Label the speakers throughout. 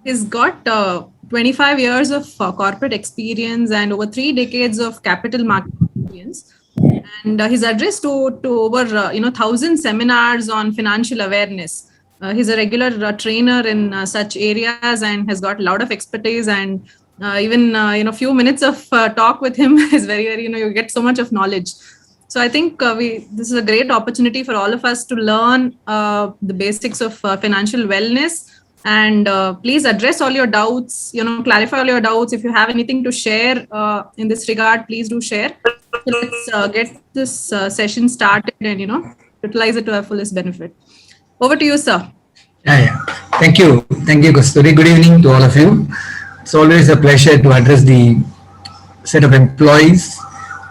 Speaker 1: He's got 25 years of corporate experience and over 3 decades of capital market experience. And he's addressed to over 1,000 seminars on financial awareness. He's a regular trainer in such areas and has got a lot of expertise. And even few minutes of talk with him is very, very, you get so much of knowledge. So I think this is a great opportunity for all of us to learn the basics of financial wellness. And please address all your doubts, clarify all your doubts. If you have anything to share in this regard, please do share. So let's get this session started and, utilize it to our fullest benefit. Over to you, sir.
Speaker 2: Yeah. Thank you. Thank you, Kasturi. Good evening to all of you. It's always a pleasure to address the set of employees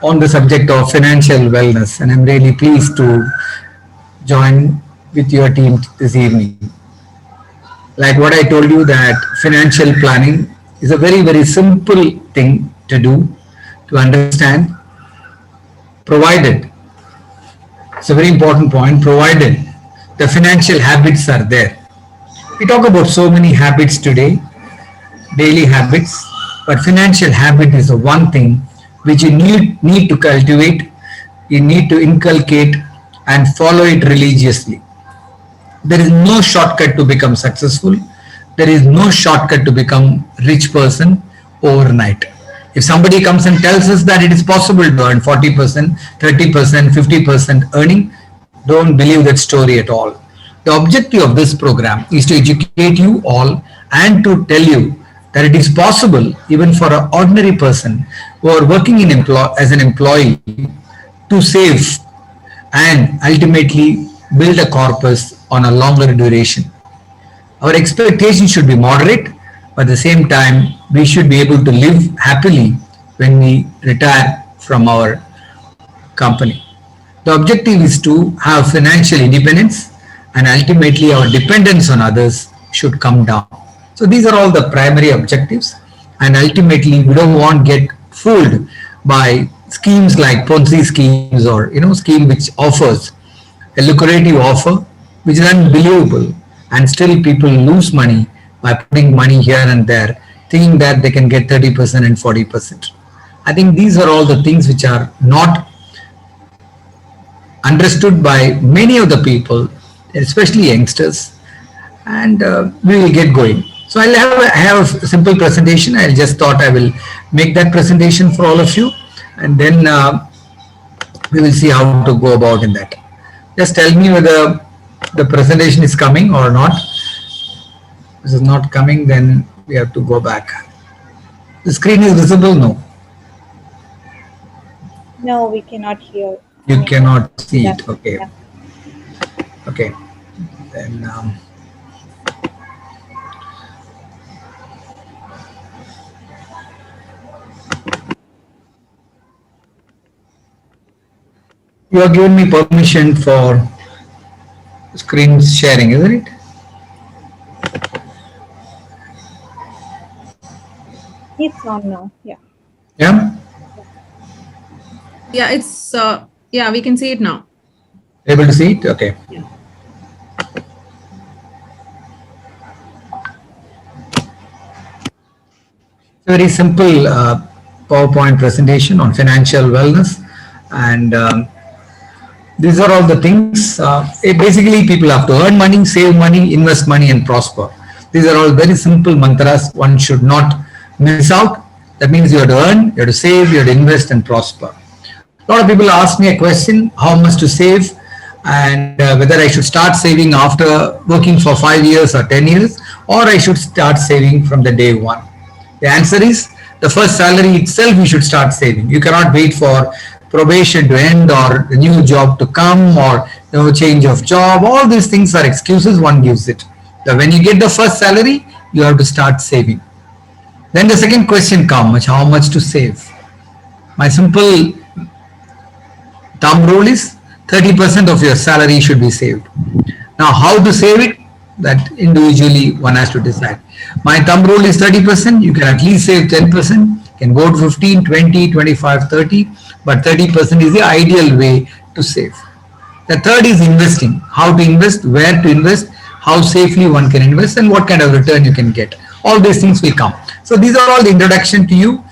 Speaker 2: on the subject of financial wellness. And I'm really pleased to join with your team this evening. Like what I told you, that financial planning is a very, very simple thing to do, to understand, provided, it's a very important point, provided the financial habits are there. We talk about so many habits today, daily habits, but financial habit is the one thing which you need to cultivate, you need to inculcate and follow it religiously. There is no shortcut to become successful. There is no shortcut to become rich person overnight. If somebody comes and tells us that it is possible to earn 40%, 30%, 50% earning, don't believe that story at all. The objective of this program is to educate you all and to tell you that it is possible even for an ordinary person who are working as an employee to save and ultimately build a corpus on a longer duration. Our expectations should be moderate, but at the same time, we should be able to live happily when we retire from our company. The objective is to have financial independence, and ultimately our dependence on others should come down. So these are all the primary objectives, and ultimately we don't want to get fooled by schemes like Ponzi schemes or scheme which offers a lucrative offer which is unbelievable, and still people lose money by putting money here and there, thinking that they can get 30% and 40%. I think these are all the things which are not understood by many of the people, especially youngsters, and we will get going. So I have a simple presentation. I just thought I will make that presentation for all of you, and then we will see how to go about in that. Just tell me whether the presentation is coming or not. If this is not coming, then we have to go back. The screen is visible? No.
Speaker 3: No, we cannot hear.
Speaker 2: You cannot see it. Okay. Yeah. Okay. Then you have given me permission for screen sharing, isn't it?
Speaker 3: It's on now. Yeah.
Speaker 2: Yeah.
Speaker 1: Yeah, it's we can see it now.
Speaker 2: Able to see it? Okay.
Speaker 1: Yeah.
Speaker 2: Very simple PowerPoint presentation on financial wellness, and these are all the things. Basically, people have to earn money, save money, invest money, and prosper. These are all very simple mantras one should not miss out. That means you have to earn, you have to save, you have to invest, and prosper. A lot of people ask me a question: how much to save, and whether I should start saving after working for 5 years or 10 years, or I should start saving from the day one. The answer is the first salary itself you should start saving. You cannot wait for probation to end or the new job to come or change of job. All these things are excuses one gives it. So when you get the first salary, you have to start saving. Then the second question comes: how much to save? My simple thumb rule is 30% of your salary should be saved. Now how to save it? That individually one has to decide. My thumb rule is 30%. You can at least save 10%. Can go to 15, 20, 25, 30. But 30% is the ideal way to save. The third is investing. How to invest, where to invest, how safely one can invest, and what kind of return you can get. All these things will come. So these are all the introduction to you.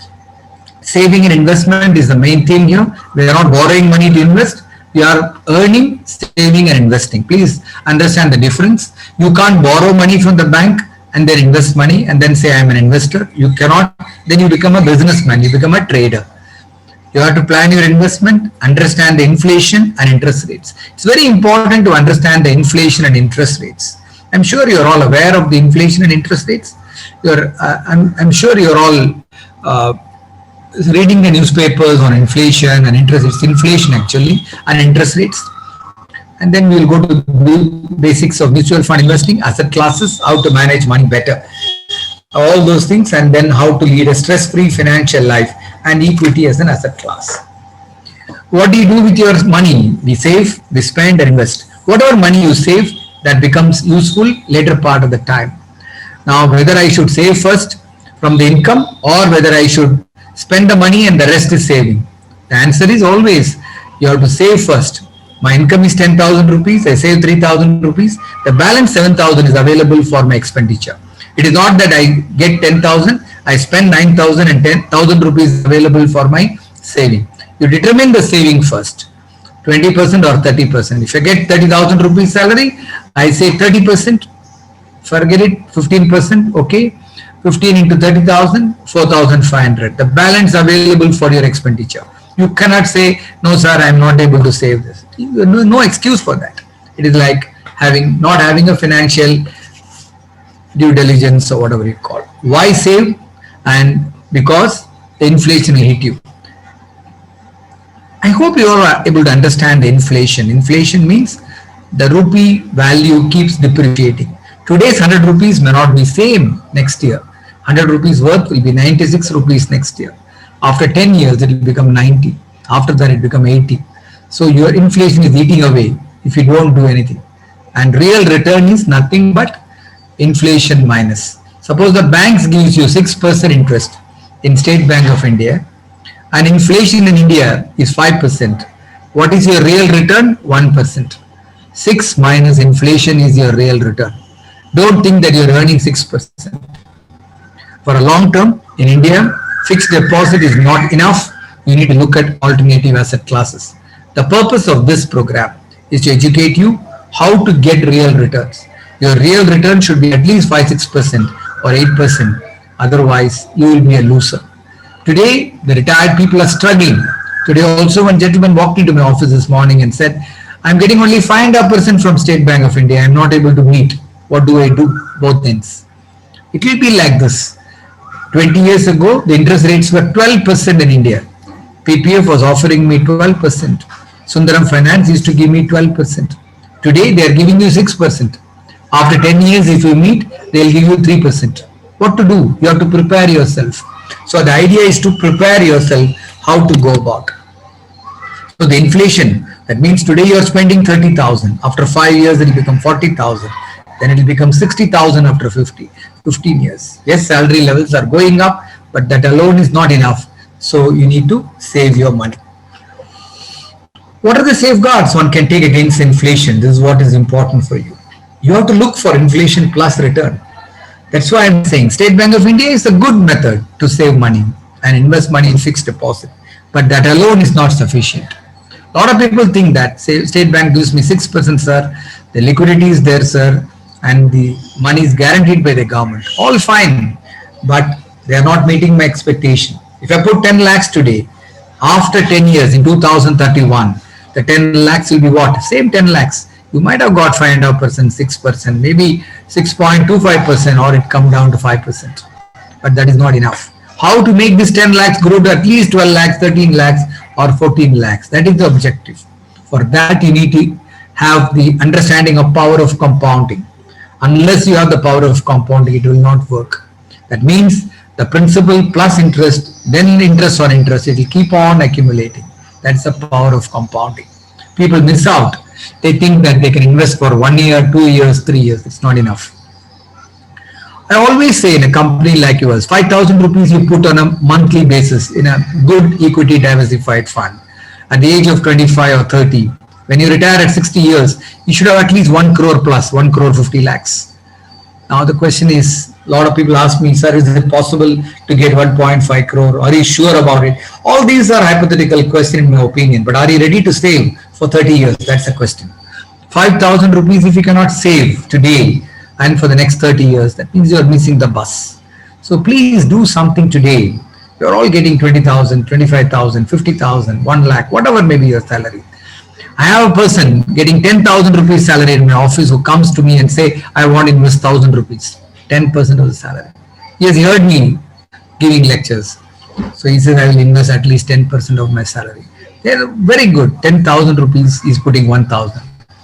Speaker 2: Saving and investment is the main theme here. We are not borrowing money to invest. We are earning, saving and investing. Please understand the difference. You can't borrow money from the bank and then invest money and then say I am an investor. You cannot. Then you become a businessman. You become a trader. You have to plan your investment, understand the inflation and interest rates. It's very important to understand the inflation and interest rates. I'm sure you're all aware of the inflation and interest rates. I'm sure you're all reading the newspapers on inflation and interest rates. Inflation actually and interest rates. And then we'll go to the basics of mutual fund investing, asset classes, how to manage money better. All those things, and then how to lead a stress-free financial life, and equity as an asset class. What do you do with your money? We save, we spend and invest. Whatever money you save, that becomes useful later part of the time. Now, whether I should save first from the income or whether I should spend the money and the rest is saving. The answer is always you have to save first. My income is 10,000 rupees, I save 3,000 rupees, the balance 7,000 is available for my expenditure. It is not that I get 10,000, I spend 9,000 and 10,000 rupees available for my saving. You determine the saving first, 20% or 30%. If I get 30,000 rupees salary, I say 30%, forget it, 15%, okay. 15 into 30,000, 4,500. The balance available for your expenditure. You cannot say, no sir, I am not able to save this. No excuse for that. It is like not having a financial due diligence or whatever you call. Why save? And because the inflation will hit you. I hope you are able to understand the inflation. Inflation means the rupee value keeps depreciating. Today's 100 rupees may not be same next year. 100 rupees worth will be 96 rupees next year. After 10 years, it will become 90. After that, it will become 80. So your inflation is eating away if you don't do anything. And real return is nothing but inflation minus. Suppose the banks gives you 6% interest in State Bank of India and inflation in India is 5%. What is your real return? 1%. 6 minus inflation is your real return. Don't think that you're earning 6%. For a long term in India, fixed deposit is not enough. You need to look at alternative asset classes. The purpose of this program is to educate you how to get real returns. Your real return should be at least 5-6% or 8%. Otherwise, you will be a loser. Today, the retired people are struggling. Today also, one gentleman walked into my office this morning and said, I'm getting only 5.5% from State Bank of India. I'm not able to meet. What do I do? Both ends. It will be like this. 20 years ago, the interest rates were 12% in India. PPF was offering me 12%. Sundaram Finance used to give me 12%. Today, they are giving you 6%. After 10 years, if you meet, they will give you 3%. What to do? You have to prepare yourself. So the idea is to prepare yourself how to go about. So the inflation, that means today you are spending 30,000. After 5 years, it will become 40,000. Then it will become 60,000 after 15 years. Yes, salary levels are going up, but that alone is not enough. So you need to save your money. What are the safeguards one can take against inflation? This is what is important for you. You have to look for inflation plus return. That's why I'm saying State Bank of India is a good method to save money and invest money in fixed deposit. But that alone is not sufficient. A lot of people think that State Bank gives me 6%, sir. The liquidity is there, sir. And the money is guaranteed by the government. All fine, but they are not meeting my expectation. If I put 10 lakhs today, after 10 years in 2031, the 10 lakhs will be what? Same 10 lakhs. You might have got 5.5%, 6%, maybe 6.25%, or it come down to 5%. But that is not enough. How to make this 10 lakhs grow to at least 12 lakhs, 13 lakhs, or 14 lakhs? That is the objective. For that, you need to have the understanding of power of compounding. Unless you have the power of compounding, it will not work. That means the principal plus interest, then interest on interest, it will keep on accumulating. That's the power of compounding. People miss out. They think that they can invest for 1 year, 2 years, 3 years. It's not enough. I always say in a company like yours, 5,000 rupees you put on a monthly basis in a good equity diversified fund. At the age of 25 or 30, when you retire at 60 years, you should have at least 1 crore plus, 1 crore 50 lakhs. Now the question is, A lot of people ask me, sir, is it possible to get 1.5 crore? Are you sure about it? All these are hypothetical questions in my opinion, but are you ready to save for 30 years? That's the question. 5,000 rupees if you cannot save today and for the next 30 years, that means you're missing the bus. So please do something today. You're all getting 20,000, 25,000, 50,000, 1 lakh, whatever may be your salary. I have a person getting 10,000 rupees salary in my office who comes to me and say, I want to invest 1,000 rupees, 10% of the salary. He has heard me giving lectures. So he says, I will invest at least 10% of my salary. They're very good. 10,000 rupees is putting 1,000.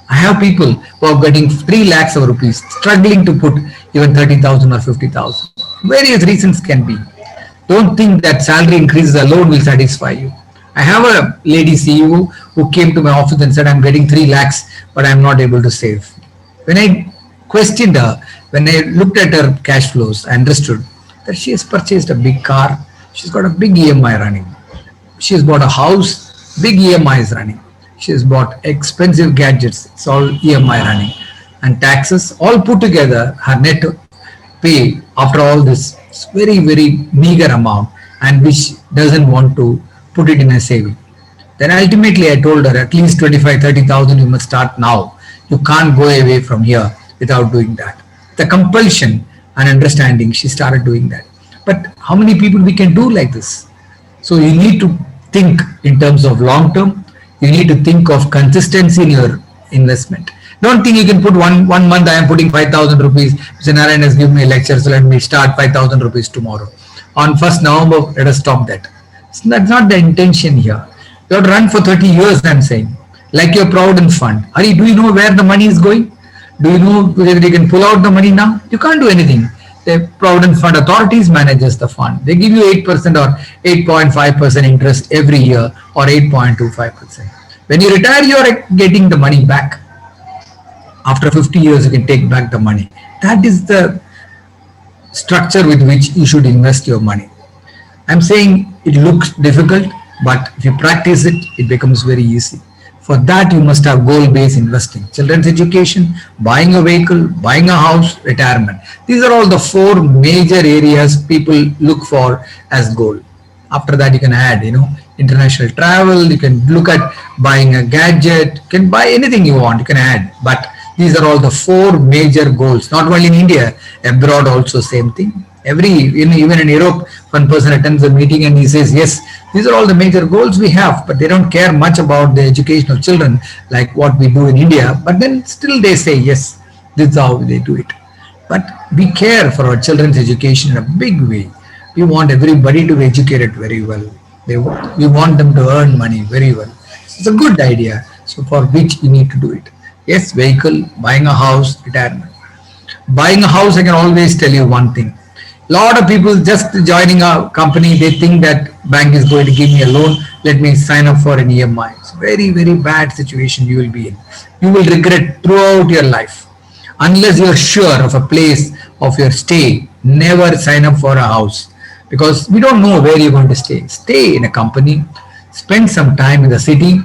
Speaker 2: I have people who are getting 3 lakhs of rupees, struggling to put even 30,000 or 50,000. Various reasons can be. Don't think that salary increases alone will satisfy you. I have a lady CEO who came to my office and said, I'm getting 3 lakhs, but I'm not able to save. When I questioned her, when I looked at her cash flows, I understood that she has purchased a big car. She's got a big EMI running. She has bought a house, big EMI is running. She has bought expensive gadgets, it's all EMI running. And taxes, all put together, her net pay after all this is very, very meager amount, and which doesn't want to put it in a saving. Then ultimately I told her at least 25, 30,000 you must start now. You can't go away from here without doing that. The compulsion and understanding, she started doing that. But how many people we can do like this? So you need to think in terms of long term. You need to think of consistency in your investment. Don't think you can put one month I am putting 5,000 rupees. Mr. Narayan has given me a lecture, so let me start 5,000 rupees tomorrow. On 1st November, let us stop that. So that's not the intention here. You have to run for 30 years, I'm saying. Like your Provident Fund. Do you know where the money is going? Do you know whether you can pull out the money now? You can't do anything. The Provident Fund authorities manages the fund. They give you 8% or 8.5% interest every year or 8.25%. When you retire, you are getting the money back. After 50 years, you can take back the money. That is the structure with which you should invest your money. I'm saying it looks difficult, but if you practice it, it becomes very easy. For that, you must have goal-based investing. Children's education, buying a vehicle, buying a house, retirement. These are all the 4 major areas people look for as goal. After that, you can add, international travel, you can look at buying a gadget, you can buy anything you want, you can add. But these are all the 4 major goals, not only in India, abroad also same thing. Even in Europe, one person attends a meeting and he says, yes, these are all the major goals we have, but they don't care much about the education of children like what we do in India. But then still they say, yes, this is how they do it. But we care for our children's education in a big way. We want everybody to be educated very well. We want them to earn money very well. It's a good idea. So for which you need to do it. Yes, vehicle, buying a house, retirement. Buying a house, I can always tell you one thing. A lot of people just joining a company, they think that bank is going to give me a loan, let me sign up for an EMI. It's a very, very bad situation you will be in. You will regret throughout your life. Unless you are sure of a place of your stay, never sign up for a house. Because we don't know where you're going to stay. Stay in a company, spend some time in the city,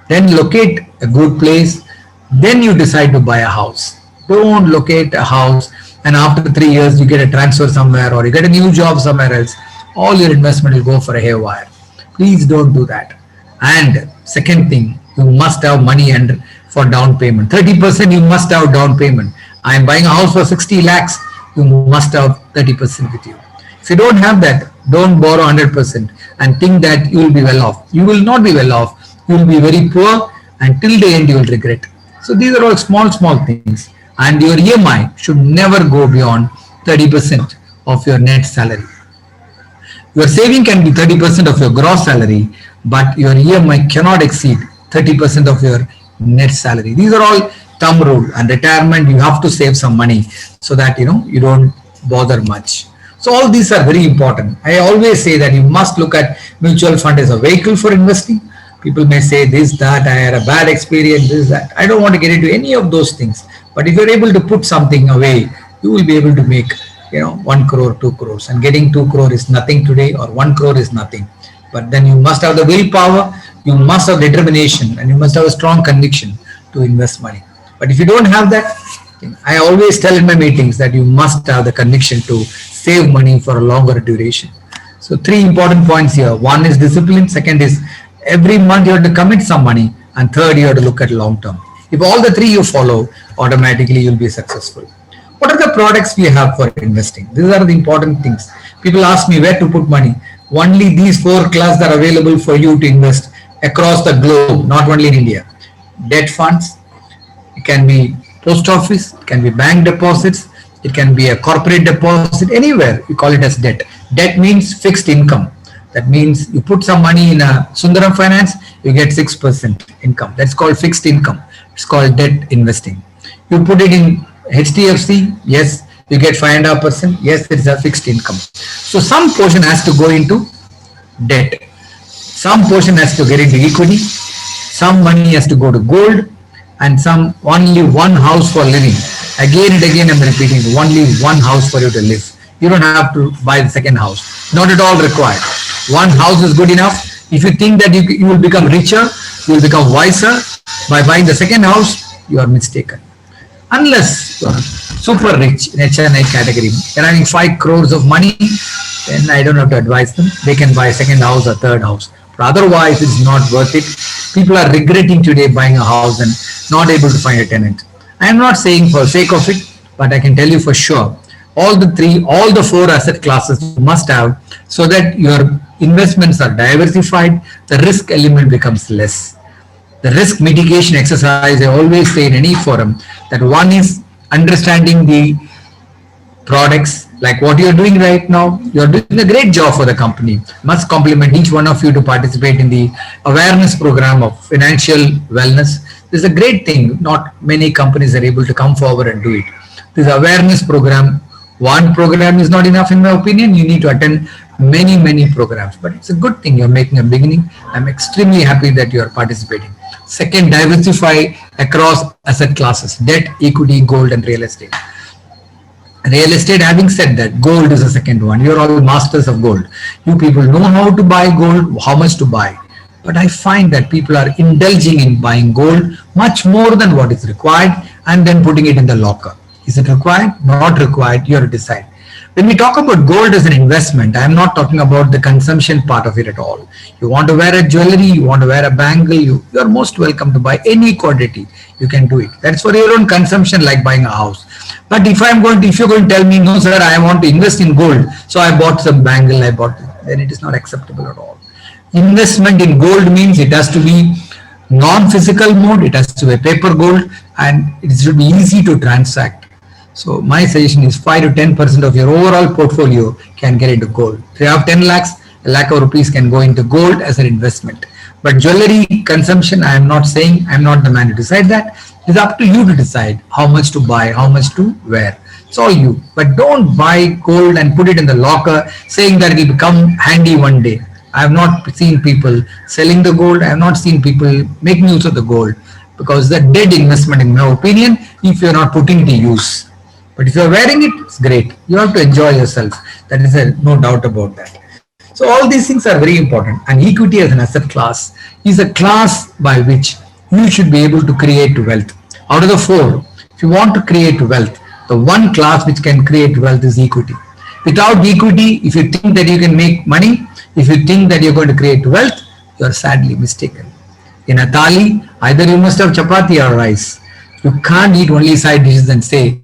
Speaker 2: then locate a good place, then you decide to buy a house. Don't locate a house and after 3 years you get a transfer somewhere or you get a new job somewhere else. All your investment will go for a haywire. Please don't do that. And second thing, you must have money and for down payment. 30% you must have down payment. I am buying a house for 60 lakhs. You must have 30% with you. If you don't have that, don't borrow 100% and think that you will be well off. You will not be well off. You will be very poor and till the end you will regret. So these are all small things. And your EMI should never go beyond 30% of your net salary. Your saving can be 30% of your gross salary, but your EMI cannot exceed 30% of your net salary. These are all thumb rule. And retirement, you have to save some money so that you don't bother much. So all these are very important. I always say that you must look at mutual fund as a vehicle for investing. People may say this, that, I had a bad experience, this, that. I don't want to get into any of those things. But if you're able to put something away, you will be able to make 1 crore, 2 crores. And getting 2 crore is nothing today or 1 crore is nothing. But then you must have the willpower, you must have determination and you must have a strong conviction to invest money. But if you don't have that, I always tell in my meetings that you must have the conviction to save money for a longer duration. So three important points here. One is discipline. Second is every month you have to commit some money. And third, you have to look at long term. If all the three you follow, automatically you'll be successful. What are the products we have for investing? These are the important things. People ask me where to put money. Only these four classes are available for you to invest across the globe, not only in India. Debt funds, it can be post office, it can be bank deposits, it can be a corporate deposit, anywhere you call it as debt. Debt means fixed income. That means you put some money in a Sundaram Finance, you get 6% income. That's called fixed income. It's called debt investing. You put it in HDFC, yes, you get 5.5%. Yes, there is a fixed income. So some portion has to go into debt. Some portion has to get into equity. Some money has to go to gold, and some only one house for living. Again and again I'm repeating, only one house for you to live. You don't have to buy the second house. Not at all required. One house is good enough. If you think that you will become richer, you will become wiser by buying the second house, you are mistaken. Unless you are super rich in HNI category, they're having 5 crores of money, then I don't have to advise them. They can buy a second house or third house. But otherwise, it's not worth it. People are regretting today buying a house and not able to find a tenant. I am not saying for sake of it, but I can tell you for sure, all the four asset classes you must have, so that your investments are diversified, the risk element becomes less. The risk mitigation exercise, I always say in any forum, that one is understanding the products, like what you're doing right now. You're doing a great job for the company. Must compliment each one of you to participate in the awareness program of financial wellness. This is a great thing. Not many companies are able to come forward and do it. This awareness program, one program is not enough in my opinion. You need to attend many programs, but it's a good thing. You're making a beginning. I'm extremely happy that you are participating. Second, diversify across asset classes: debt, equity, gold, and real estate. Real estate, having said that, gold is the second one. You're all masters of gold. You people know how to buy gold, how much to buy. But I find that people are indulging in buying gold much more than what is required and then putting it in the locker. Is it required? Not required. You have to decide. When we talk about gold as an investment, I am not talking about the consumption part of it at all. You want to wear a jewelry, you want to wear a bangle, you are most welcome to buy any quantity. You can do it. That's for your own consumption, like buying a house. But if you're going to tell me, no sir, I want to invest in gold, so I bought some bangle, then it is not acceptable at all. Investment in gold means it has to be non-physical mode, it has to be paper gold, and it should be easy to transact. So my suggestion is 5 to 10% of your overall portfolio can get into gold. If you have 10 lakhs, a lakh of rupees can go into gold as an investment. But jewelry consumption, I am not saying, I am not the man to decide that. It's up to you to decide how much to buy, how much to wear. It's all you. But don't buy gold and put it in the locker saying that it will become handy one day. I have not seen people selling the gold. I have not seen people making use of the gold, because the dead investment, in my opinion, if you are not putting it to use. But if you are wearing it, it's great. You have to enjoy yourself. That is no doubt about that. So all these things are very important. And equity as an asset class is a class by which you should be able to create wealth. Out of the four, if you want to create wealth, the one class which can create wealth is equity. Without equity, if you think that you can make money, if you think that you're going to create wealth, you are sadly mistaken. In a thali, either you must have chapati or rice. You can't eat only side dishes and say,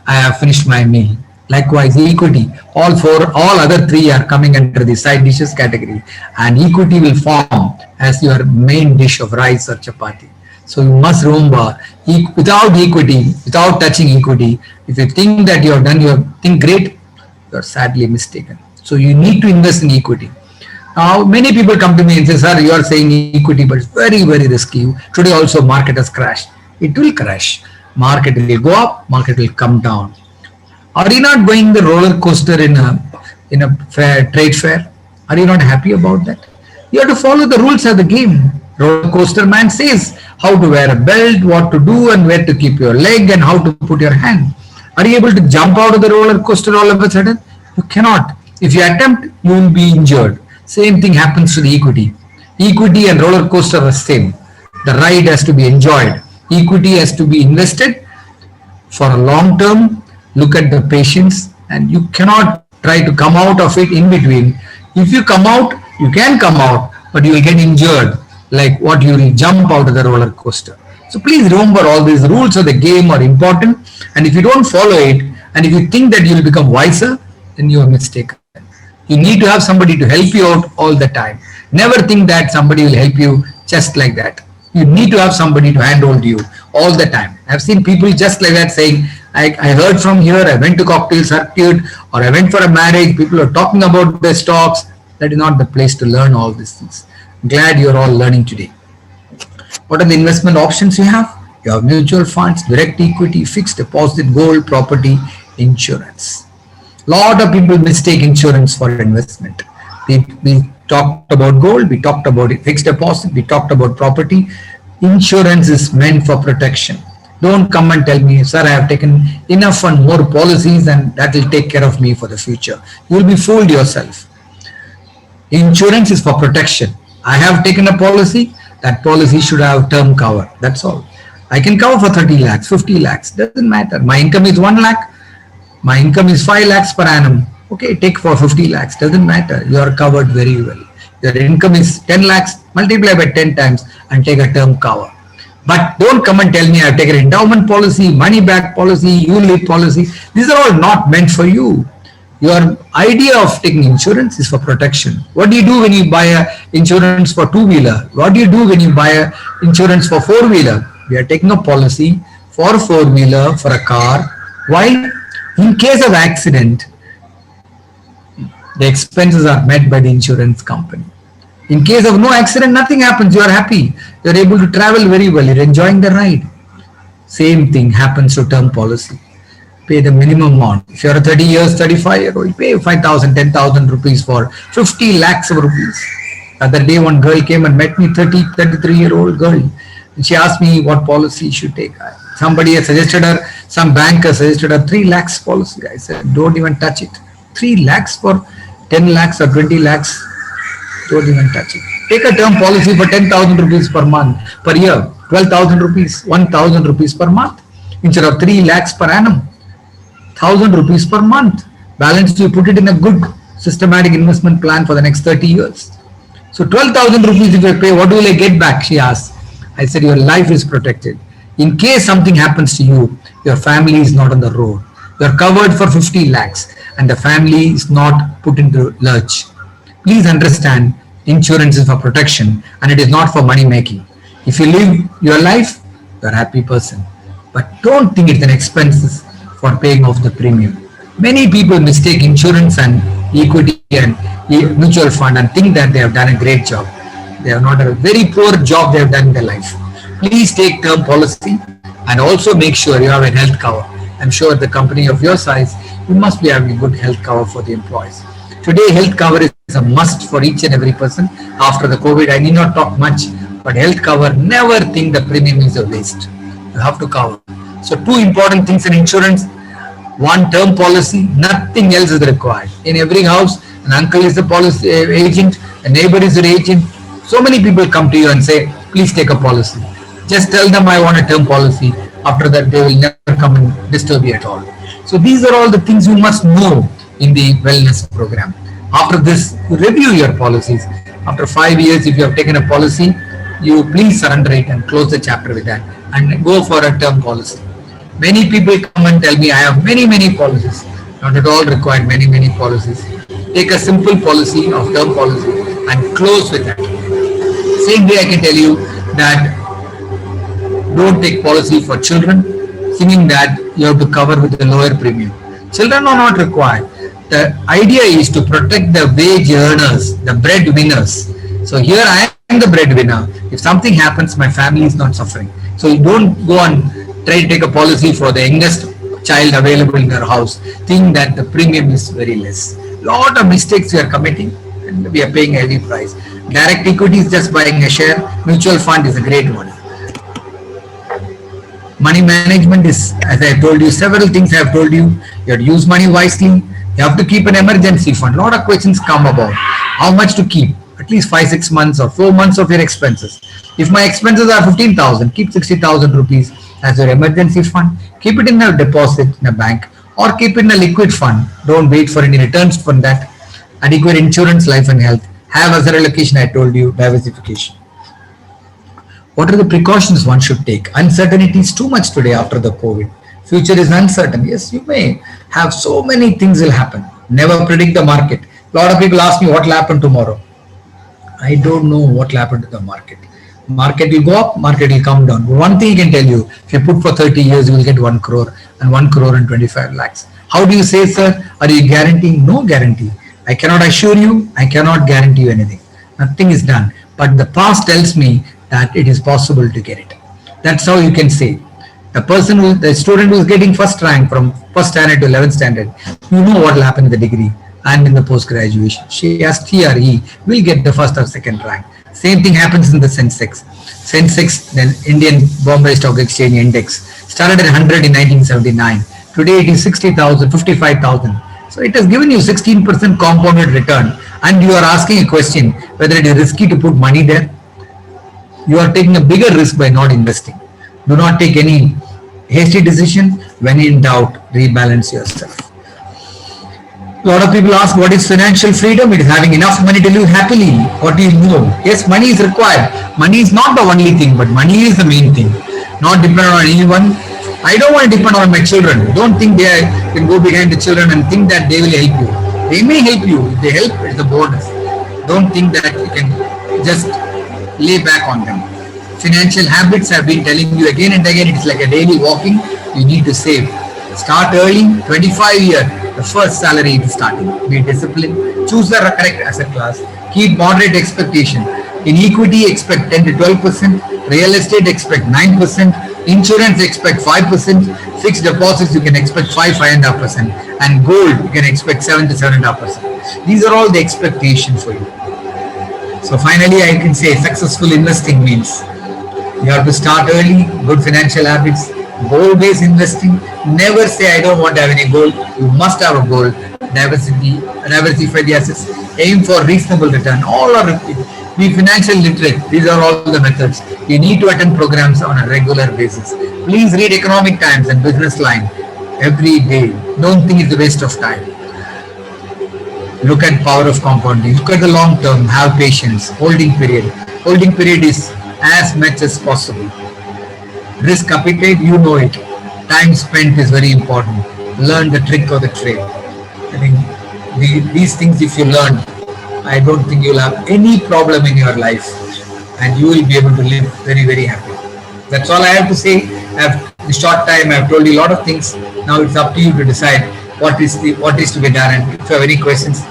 Speaker 2: I have finished my meal. Likewise, equity, all other three are coming under the side dishes category, and equity will form as your main dish of rice or chapati. So you must remember, without equity, without touching equity, if you think that you have done your thing great, you are sadly mistaken. So you need to invest in equity. Now, many people come to me and say, sir, you are saying equity, but it's very risky. Today also market has crashed. It will crash. Market will go up, market will come down. Are you not going the roller coaster in a trade fair? Are you not happy about that? You have to follow the rules of the game. Roller coaster man says how to wear a belt, what to do, and where to keep your leg, and how to put your hand. Are you able to jump out of the roller coaster all of a sudden? You cannot. If you attempt, you will be injured. Same thing happens to the equity. Equity and roller coaster are the same. The ride has to be enjoyed. Equity has to be invested. For a long term, look at the patients, and you cannot try to come out of it in between. If you come out, you can come out, but you will get injured, like what you will jump out of the roller coaster. So please remember, all these rules of the game are important, and if you don't follow it, and if you think that you will become wiser, then you are mistaken. You need to have somebody to help you out all the time. Never think that somebody will help you just like that. You need to have somebody to handhold you all the time. I've seen people just like that saying, I heard from here, I went to cocktail circuit, or I went for a marriage, people are talking about their stocks. That is not the place to learn all these things. I'm glad you're all learning today. What are the investment options you have? You have mutual funds, direct equity, fixed deposit, gold, property, insurance. Lot of people mistake insurance for investment. We talked about gold, we talked about fixed deposit, we talked about property. Insurance is meant for protection. Don't come and tell me, sir, I have taken enough and more policies and that will take care of me for the future. You will be fooled yourself. Insurance is for protection. I have taken a policy, that policy should have term cover. That's all. I can cover for 30 lakhs, 50 lakhs, doesn't matter. My income is 1 lakh, my income is 5 lakhs per annum. Okay, take for 50 lakhs, doesn't matter. You are covered very well. Your income is 10 lakhs, multiply by 10 times and take a term cover. But don't come and tell me I've taken endowment policy, money back policy, ULIP policy. These are all not meant for you. Your idea of taking insurance is for protection. What do you do when you buy a insurance for two-wheeler? What do you do when you buy a insurance for four-wheeler? We are taking a policy for four-wheeler, for a car. Why? In case of accident, the expenses are met by the insurance company. In case of no accident, nothing happens. You are happy. You are able to travel very well. You are enjoying the ride. Same thing happens to term policy. Pay the minimum amount. If you are a 30 years, 35-year-old, pay 5,000, 10,000 rupees for 50 lakhs of rupees. The other day, one girl came and met me, 33-year-old girl. And she asked me what policy she should take. Somebody had suggested her, some banker suggested her 3 lakhs policy. I said, don't even touch it. 3 lakhs for 10 lakhs or 20 lakhs. Don't even touch it. Take a term policy for 10,000 rupees per month, per year, 12,000 rupees, 1,000 rupees per month, instead of 3 lakhs per annum, 1,000 rupees per month. Balance, you put it in a good systematic investment plan for the next 30 years. So 12,000 rupees if you pay, what will I get back? She asked. I said, your life is protected. In case something happens to you, your family is not on the road. You are covered for 50 lakhs and the family is not put into lurch. Please understand, insurance is for protection and it is not for money making. If you live your life, you are a happy person. But don't think it's an expense for paying off the premium. Many people mistake insurance and equity and mutual fund and think that they have done a great job. They have not done a very poor job they have done in their life. Please take term policy and also make sure you have a health cover. I'm sure the company of your size, you must be having a good health cover for the employees. Today, health cover is a must for each and every person. After the COVID, I need not talk much, but health cover, never think the premium is a waste. You have to cover. So 2 important things in insurance. 1, term policy, nothing else is required. In every house, an uncle is the policy agent, a neighbor is the agent. So many people come to you and say, please take a policy. Just tell them I want a term policy. After that, they will never come and disturb you at all. So these are all the things you must know in the wellness program. After this, you review your policies. After 5 years, if you have taken a policy, you please surrender it and close the chapter with that and go for a term policy. Many people come and tell me I have many policies. Not at all required many policies. Take a simple policy of term policy and close with that. Same way I can tell you that don't take policy for children, thinking that you have to cover with a lower premium. Children are not required. The idea is to protect the wage earners, the breadwinners. So here I am the breadwinner. If something happens, my family is not suffering. So you don't go and try to take a policy for the youngest child available in your house, think that the premium is very less. Lot of mistakes we are committing and we are paying a heavy price. Direct equity is just buying a share. Mutual fund is a great one. Money management is, as I have told you, several things I have told you. You have to use money wisely. You have to keep an emergency fund. A lot of questions come about how much to keep. At at least 5-6 months or 4 months of your expenses. If my expenses are 15,000, keep 60,000 rupees as your emergency fund. Keep it in a deposit in a bank or keep it in a liquid fund. Don't wait for any returns from that. Adequate insurance, life and health. Have as a relocation, I told you, diversification. What are the precautions one should take? Uncertainty is too much today after the COVID. Future is uncertain. Yes, you may have so many things will happen. Never predict the market. A lot of people ask me what will happen tomorrow. I don't know what will happen to the market. Market will go up, market will come down. One thing I can tell you, if you put for 30 years, you will get 1 crore and 1 crore and 25 lakhs. How do you say, sir? Are you guaranteeing? No guarantee. I cannot assure you, I cannot guarantee you anything. Nothing is done. But the past tells me that it is possible to get it. That's how you can say. The student who is getting first rank from first standard to 11th standard, you know what will happen in the degree and in the post graduation. She has TRE, will get the first or second rank. Same thing happens in the Sensex. Sensex, then Indian Bombay Stock Exchange Index, started at 100 in 1979. Today it is 60,000, 55,000. So it has given you 16% compounded return, and you are asking a question whether it is risky to put money there. You are taking a bigger risk by not investing. Do not take any hasty decision. When in doubt, rebalance yourself. A lot of people ask, what is financial freedom? It is having enough money to live happily. What do you know? Yes, money is required. Money is not the only thing, but money is the main thing. Not dependent on anyone. I don't want to depend on my children. Don't think they can go behind the children and think that they will help you. They may help you. If they help, it's a bonus. Don't think that you can just lay back on them. Financial habits, I've been telling you again and again, it's like a daily walking. You need to save. Start early, 25 years, the first salary is starting. Be disciplined. Choose the correct asset class. Keep moderate expectation. In equity, expect 10 to 12%. Real estate, expect 9%. Insurance, expect 5%. Fixed deposits, you can expect 5.5%. And gold, you can expect 7 to 7.5%. These are all the expectations for you. So finally, I can say successful investing means you have to start early, good financial habits, goal-based investing. Never say, I don't want to have any goal. You must have a goal. Diversify the assets. Aim for reasonable return. All are be financial literate. These are all the methods. You need to attend programs on a regular basis. Please read Economic Times and Business Line every day. Don't think it's a waste of time. Look at power of compounding. Look at the long term. Have patience. Holding period. Holding period is as much as possible. Risk appetite, you know it. Time spent is very important. Learn the trick of the trade. I think these things, if you learn, I don't think you'll have any problem in your life, and you will be able to live very, very happy. That's all I have to say. In short time, I've told you a lot of things. Now it's up to you to decide what is to be done. And if you have any questions,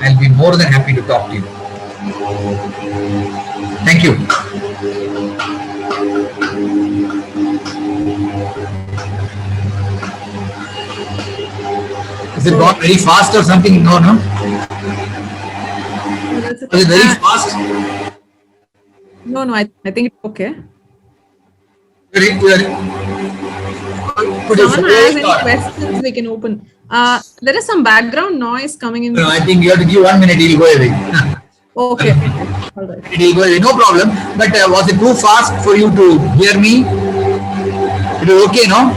Speaker 2: I'll be more than happy to talk to you. Thank you. Is it gone very fast or something? No. Was it very fast?
Speaker 1: No, I think it's okay.
Speaker 2: Could you
Speaker 1: Someone has any questions, we can open. There is some background noise coming in.
Speaker 2: No, I think you have to give 1 minute, he'll go away.
Speaker 1: Okay. All right.
Speaker 2: He'll go away, no problem. But was it too fast for you to hear me? It was okay, no?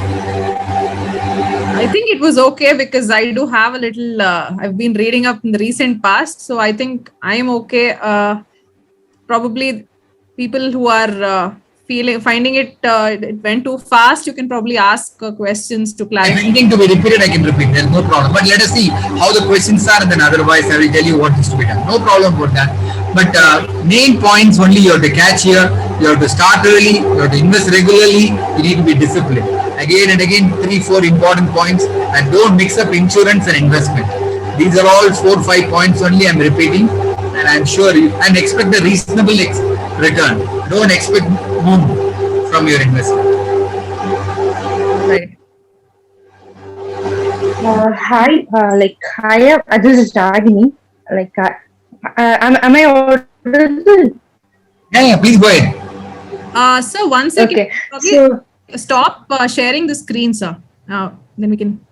Speaker 1: I think it was okay because I do have a little, I've been reading up in the recent past. So I think I'm okay. Probably people who are finding it went too fast, you can probably ask questions to clarify.
Speaker 2: If anything to be repeated, I can repeat. There's no problem. But let us see how the questions are, and then otherwise I will tell you what is to be done. No problem about that. But main points only you have to catch here. You have to start early. You have to invest regularly. You need to be disciplined. Again and again, 3-4 important points, and don't mix up insurance and investment. These are all 4-5 points only I'm repeating, and I'm sure and expect a reasonable return. Don't expect boom from your investment.
Speaker 1: Right.
Speaker 3: Hi, hi, this is Ragini. Am I audible?
Speaker 2: Yeah, please go ahead.
Speaker 1: So 1 second.
Speaker 3: Okay.
Speaker 1: Probably
Speaker 3: So,
Speaker 1: stop sharing the screen, sir. Then we can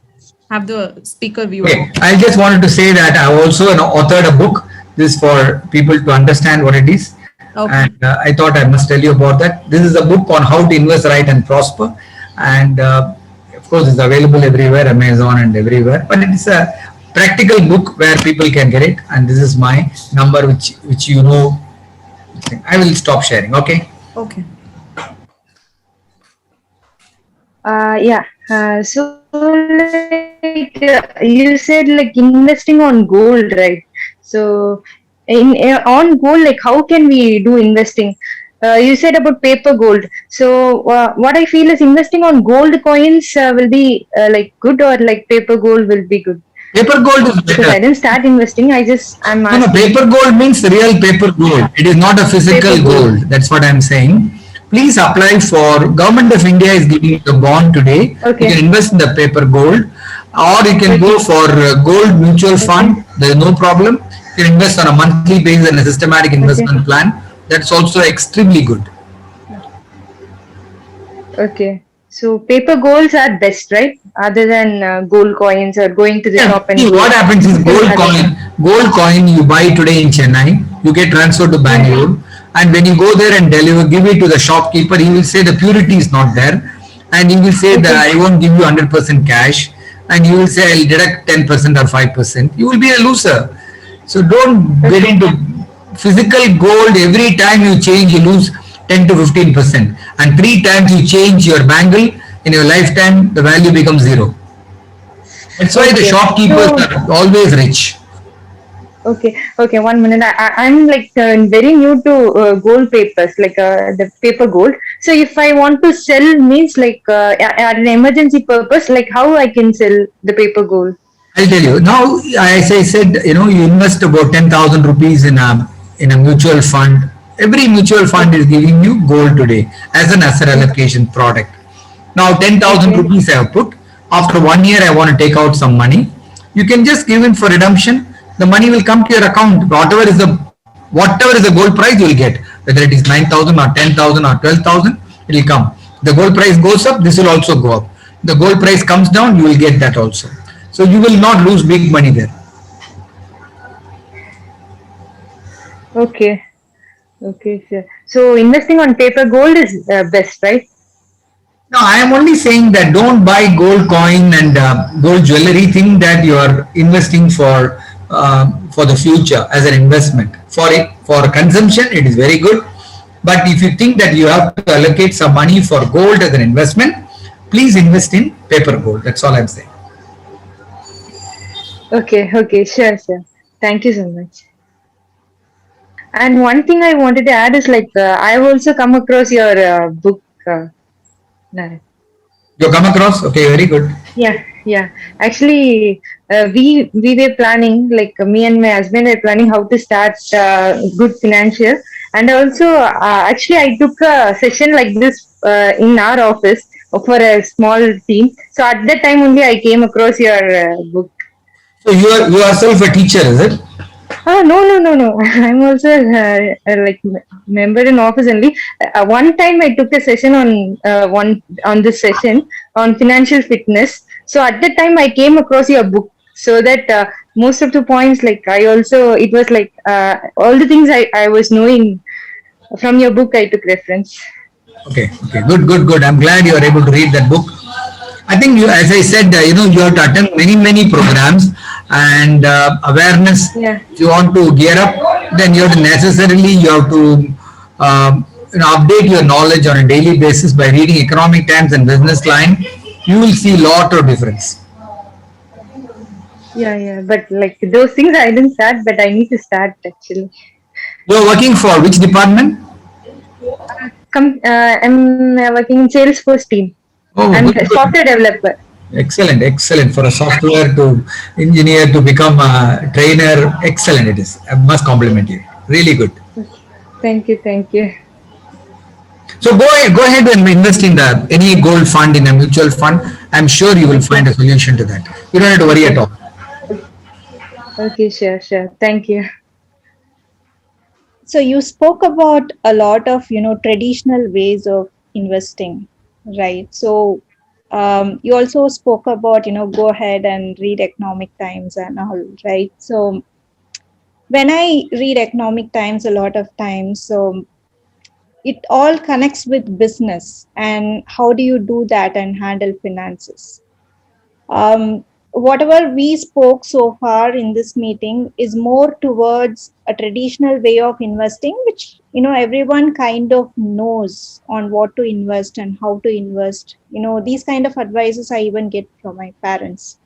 Speaker 1: have the speaker view.
Speaker 2: Okay. I just wanted to say that I also authored a book This is for people to understand what it is.
Speaker 1: Okay.
Speaker 2: And I thought I must tell you about that. This is a book on how to invest right and prosper. And of course, it's available everywhere, Amazon and everywhere. But it's a practical book where people can get it. And this is my number, which you know. I will stop sharing. Okay.
Speaker 1: Okay.
Speaker 3: Yeah. So like you said, like investing on gold, right? So in on gold, like how can we do investing? You said about paper gold. So what I feel is investing on gold coins will be like good, or like paper gold will be good.
Speaker 2: Paper gold is
Speaker 3: Because I
Speaker 2: better.
Speaker 3: didn't start investing. I'm
Speaker 2: No, no,
Speaker 3: asking.
Speaker 2: paper gold means real paper gold. It is not a physical
Speaker 3: Paper gold.
Speaker 2: gold. That's what I'm saying. Please apply for Government of India is giving you the bond today. You
Speaker 3: Okay.
Speaker 2: can invest in the paper gold, or you can go
Speaker 3: Okay.
Speaker 2: for gold mutual
Speaker 3: Okay.
Speaker 2: fund. There is no problem. You can invest on a monthly basis and a systematic
Speaker 3: Okay.
Speaker 2: investment plan. That's also extremely good.
Speaker 3: Okay. So paper golds are best, right? Other than gold coins or going to the
Speaker 2: Yeah,
Speaker 3: shop and
Speaker 2: see what
Speaker 3: gold.
Speaker 2: happens is
Speaker 3: Still other.
Speaker 2: gold coin you buy today in Chennai, you get transferred to
Speaker 3: Yeah.
Speaker 2: Bangalore, and when you go there and deliver, give it to the shopkeeper, he will say the purity is not there, and he will say that
Speaker 3: Okay.
Speaker 2: I won't give you 100% cash, and you will say I'll deduct 10% or 5%. You will be a loser. So don't get
Speaker 3: Okay.
Speaker 2: into physical gold. Every time you change, you lose 10 to 15%, and three times you change your bangle in your lifetime, the value becomes zero. That's why the
Speaker 3: Okay.
Speaker 2: shopkeepers
Speaker 3: So
Speaker 2: are always rich.
Speaker 3: okay. Okay. 1 minute. I'm like very new to gold papers, like the paper gold. So if I want to sell, means like at an emergency purpose, like how I can sell the paper gold?
Speaker 2: I'll tell you. Now, as I said, you invest about 10,000 rupees in a mutual fund. Every mutual fund is giving you gold today as an asset allocation product. Now, 10,000
Speaker 3: Okay.
Speaker 2: rupees I have put. After 1 year, I want to take out some money. You can just give in for redemption. The money will come to your account. Whatever is the gold price, you will get. Whether it is 9,000 or 10,000 or 12,000, it will come. The gold price goes up, this will also go up. The gold price comes down, you will get that also. So you will not lose big money there.
Speaker 3: Okay. Okay, sure. So investing on paper gold is best, right?
Speaker 2: Now, I am only saying that don't buy gold coin and gold jewelry. Think that you are investing for the future as an investment. For consumption, it is very good. But if you think that you have to allocate some money for gold as an investment, please invest in paper gold. That's all I'm saying.
Speaker 3: Okay, okay, sure, sure. Thank you so much. And one thing I wanted to add is like I've also come across your book. No.
Speaker 2: You come across? Okay, very good.
Speaker 3: Yeah, yeah. Actually, we were planning, like me and my husband were planning how to start good financial. And also, actually, I took a session like this in our office for a small team. So at that time only, I came across your book.
Speaker 2: So you are yourself a teacher, is it?
Speaker 3: Oh no no no no! I'm also like member in office only. One time I took a session on this session on financial fitness. So at that time I came across your book. So that most of the points, like I also, it was like all the things I was knowing from your book, I took reference.
Speaker 2: Okay, okay, good, good, good. I'm glad you are able to read that book. I think you, as I said, you have to attend many programs and awareness.
Speaker 3: Yeah.
Speaker 2: If you want to gear up, then you have to update your knowledge on a daily basis by reading Economic Times and Business Line. You will see lot of difference.
Speaker 3: Yeah, yeah, but like those things I didn't start, but I need to start actually.
Speaker 2: You are working for which department?
Speaker 3: I'm working in Salesforce team.
Speaker 2: Oh,
Speaker 3: I'm
Speaker 2: good,
Speaker 3: a
Speaker 2: good.
Speaker 3: software developer.
Speaker 2: Excellent, excellent. For a software to engineer to become a trainer, excellent it is. I must compliment you. Really good.
Speaker 3: Thank you, thank you.
Speaker 2: So go ahead and invest in any gold fund in a mutual fund. I'm sure you will
Speaker 3: Okay,
Speaker 2: find a solution to that. You don't have to worry at
Speaker 3: okay,
Speaker 2: all.
Speaker 3: okay, sure, sure. Thank you.
Speaker 4: So you spoke about a lot of, traditional ways of investing, right? So you also spoke about, go ahead and read Economic Times and all, right? So when I read Economic Times a lot of times, so it all connects with business and how do you do that and handle finances. Whatever we spoke so far in this meeting is more towards a traditional way of investing, which everyone kind of knows on what to invest and how to invest. These kind of advices I even get from my parents.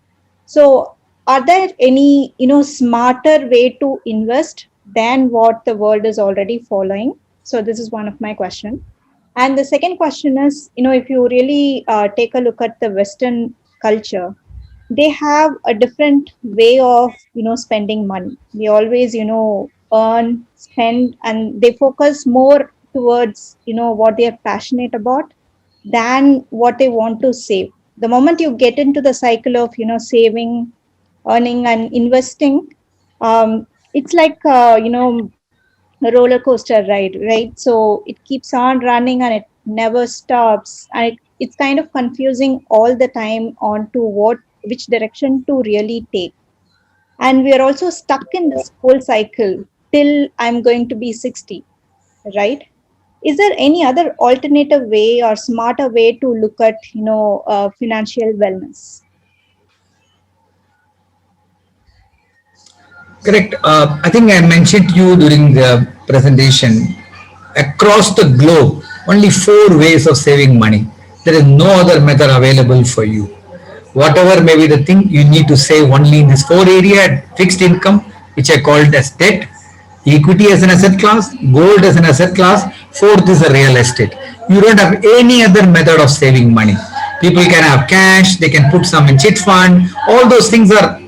Speaker 4: So are there any smarter way to invest than what the world is already following? So this is one of my question. And the second question is, if you really take a look at the Western culture, they have a different way of spending money. They always earn, spend, and they focus more towards what they are passionate about than what they want to save. The moment you get into the cycle of saving, earning, and investing, it's like a roller coaster ride, right? So it keeps on running and it never stops, and it's kind of confusing all the time on to which direction to really take. And we are also stuck in this whole cycle till I'm going to be 60, right? Is there any other alternative way or smarter way to look at financial wellness?
Speaker 2: Correct. I think I mentioned to you during the presentation, across the globe, only 4 ways of saving money. There is no other method available for you. Whatever may be the thing, you need to save only in this 4 area: fixed income, which I called as debt, equity as an asset class, gold as an asset class, fourth is a real estate. You don't have any other method of saving money. People can have cash, they can put some in chit fund, all those things are,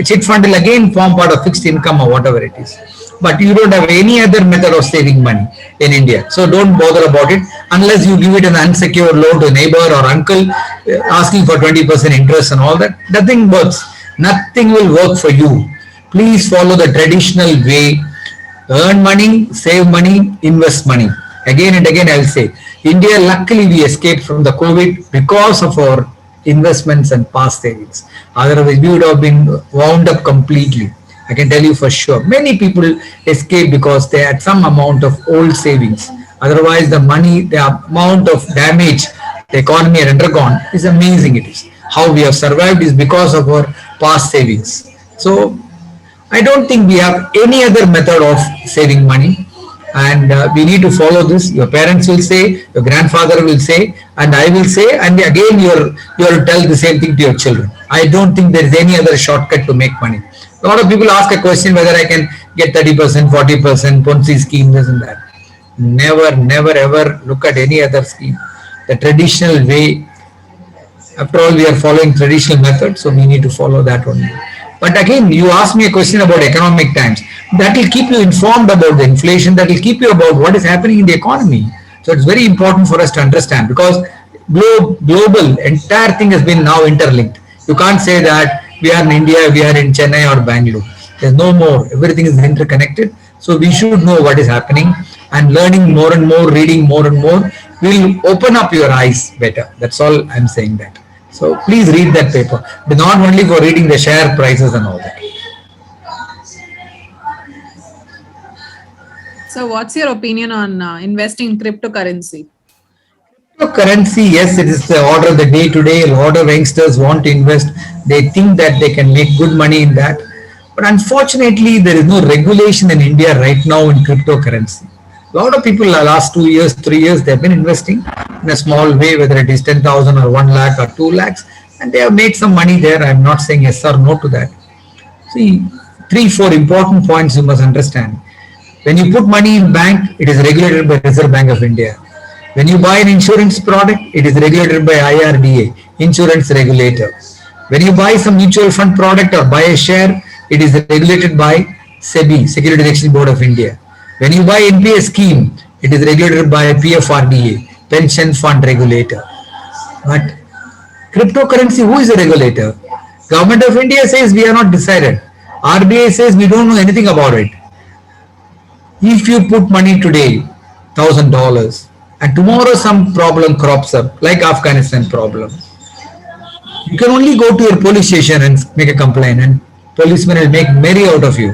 Speaker 2: chit fund will again form part of fixed income or whatever it is. But you don't have any other method of saving money in India. So don't bother about it unless you give it an unsecured loan to a neighbor or uncle asking for 20% interest and all that. Nothing works. Nothing will work for you. Please follow the traditional way. Earn money, save money, invest money. Again and again I will say, India, luckily we escaped from the COVID because of our investments and past savings. Otherwise, we would have been wound up completely. I can tell you for sure. Many people escape because they had some amount of old savings. Otherwise, the money, the amount of damage the economy had undergone is amazing. It is. How we have survived is because of our past savings. So, I don't think we have any other method of saving money. And we need to follow this. Your parents will say, your grandfather will say, and I will say, and again you will tell the same thing to your children. I don't think there is any other shortcut to make money. A lot of people ask a question whether I can get 30%, 40%, Ponzi scheme, this and that. Never, never, ever look at any other scheme. The traditional way, after all, we are following traditional methods, so we need to follow that only. But again, you asked me a question about economic times. That will keep you informed about the inflation. That will keep you about what is happening in the economy. So it's very important for us to understand, because global, entire thing has been now interlinked. You can't say that we are in India, we are in Chennai or Bangalore. There's no more. Everything is interconnected. So we should know what is happening, and learning more and more, reading more and more will open up your eyes better. That's all I'm saying that. So please read that paper, but not only for reading the share prices and all that.
Speaker 1: So what's your opinion on investing in cryptocurrency?
Speaker 2: Cryptocurrency, yes, it is the order of the day today. A lot of youngsters want to invest. They think that they can make good money in that. But unfortunately, there is no regulation in India right now in cryptocurrency. A lot of people, the last 2 years, 3 years, they have been investing in a small way, whether it is 10,000 or 1 lakh or 2 lakhs, and they have made some money there. I am not saying yes or no to that. See, 3-4 important points you must understand. When you put money in bank, it is regulated by Reserve Bank of India. When you buy an insurance product, it is regulated by IRDA, insurance regulator. When you buy some mutual fund product or buy a share, it is regulated by SEBI, Securities Exchange Board of India. When you buy NPS scheme, it is regulated by PFRDA, Pension Fund Regulator. But cryptocurrency, who is the regulator? Government of India says we are not decided. RBI says we don't know anything about it. If you put money today, $1,000, and tomorrow some problem crops up, like Afghanistan problem, you can only go to your police station and make a complaint, and policemen will make merry out of you.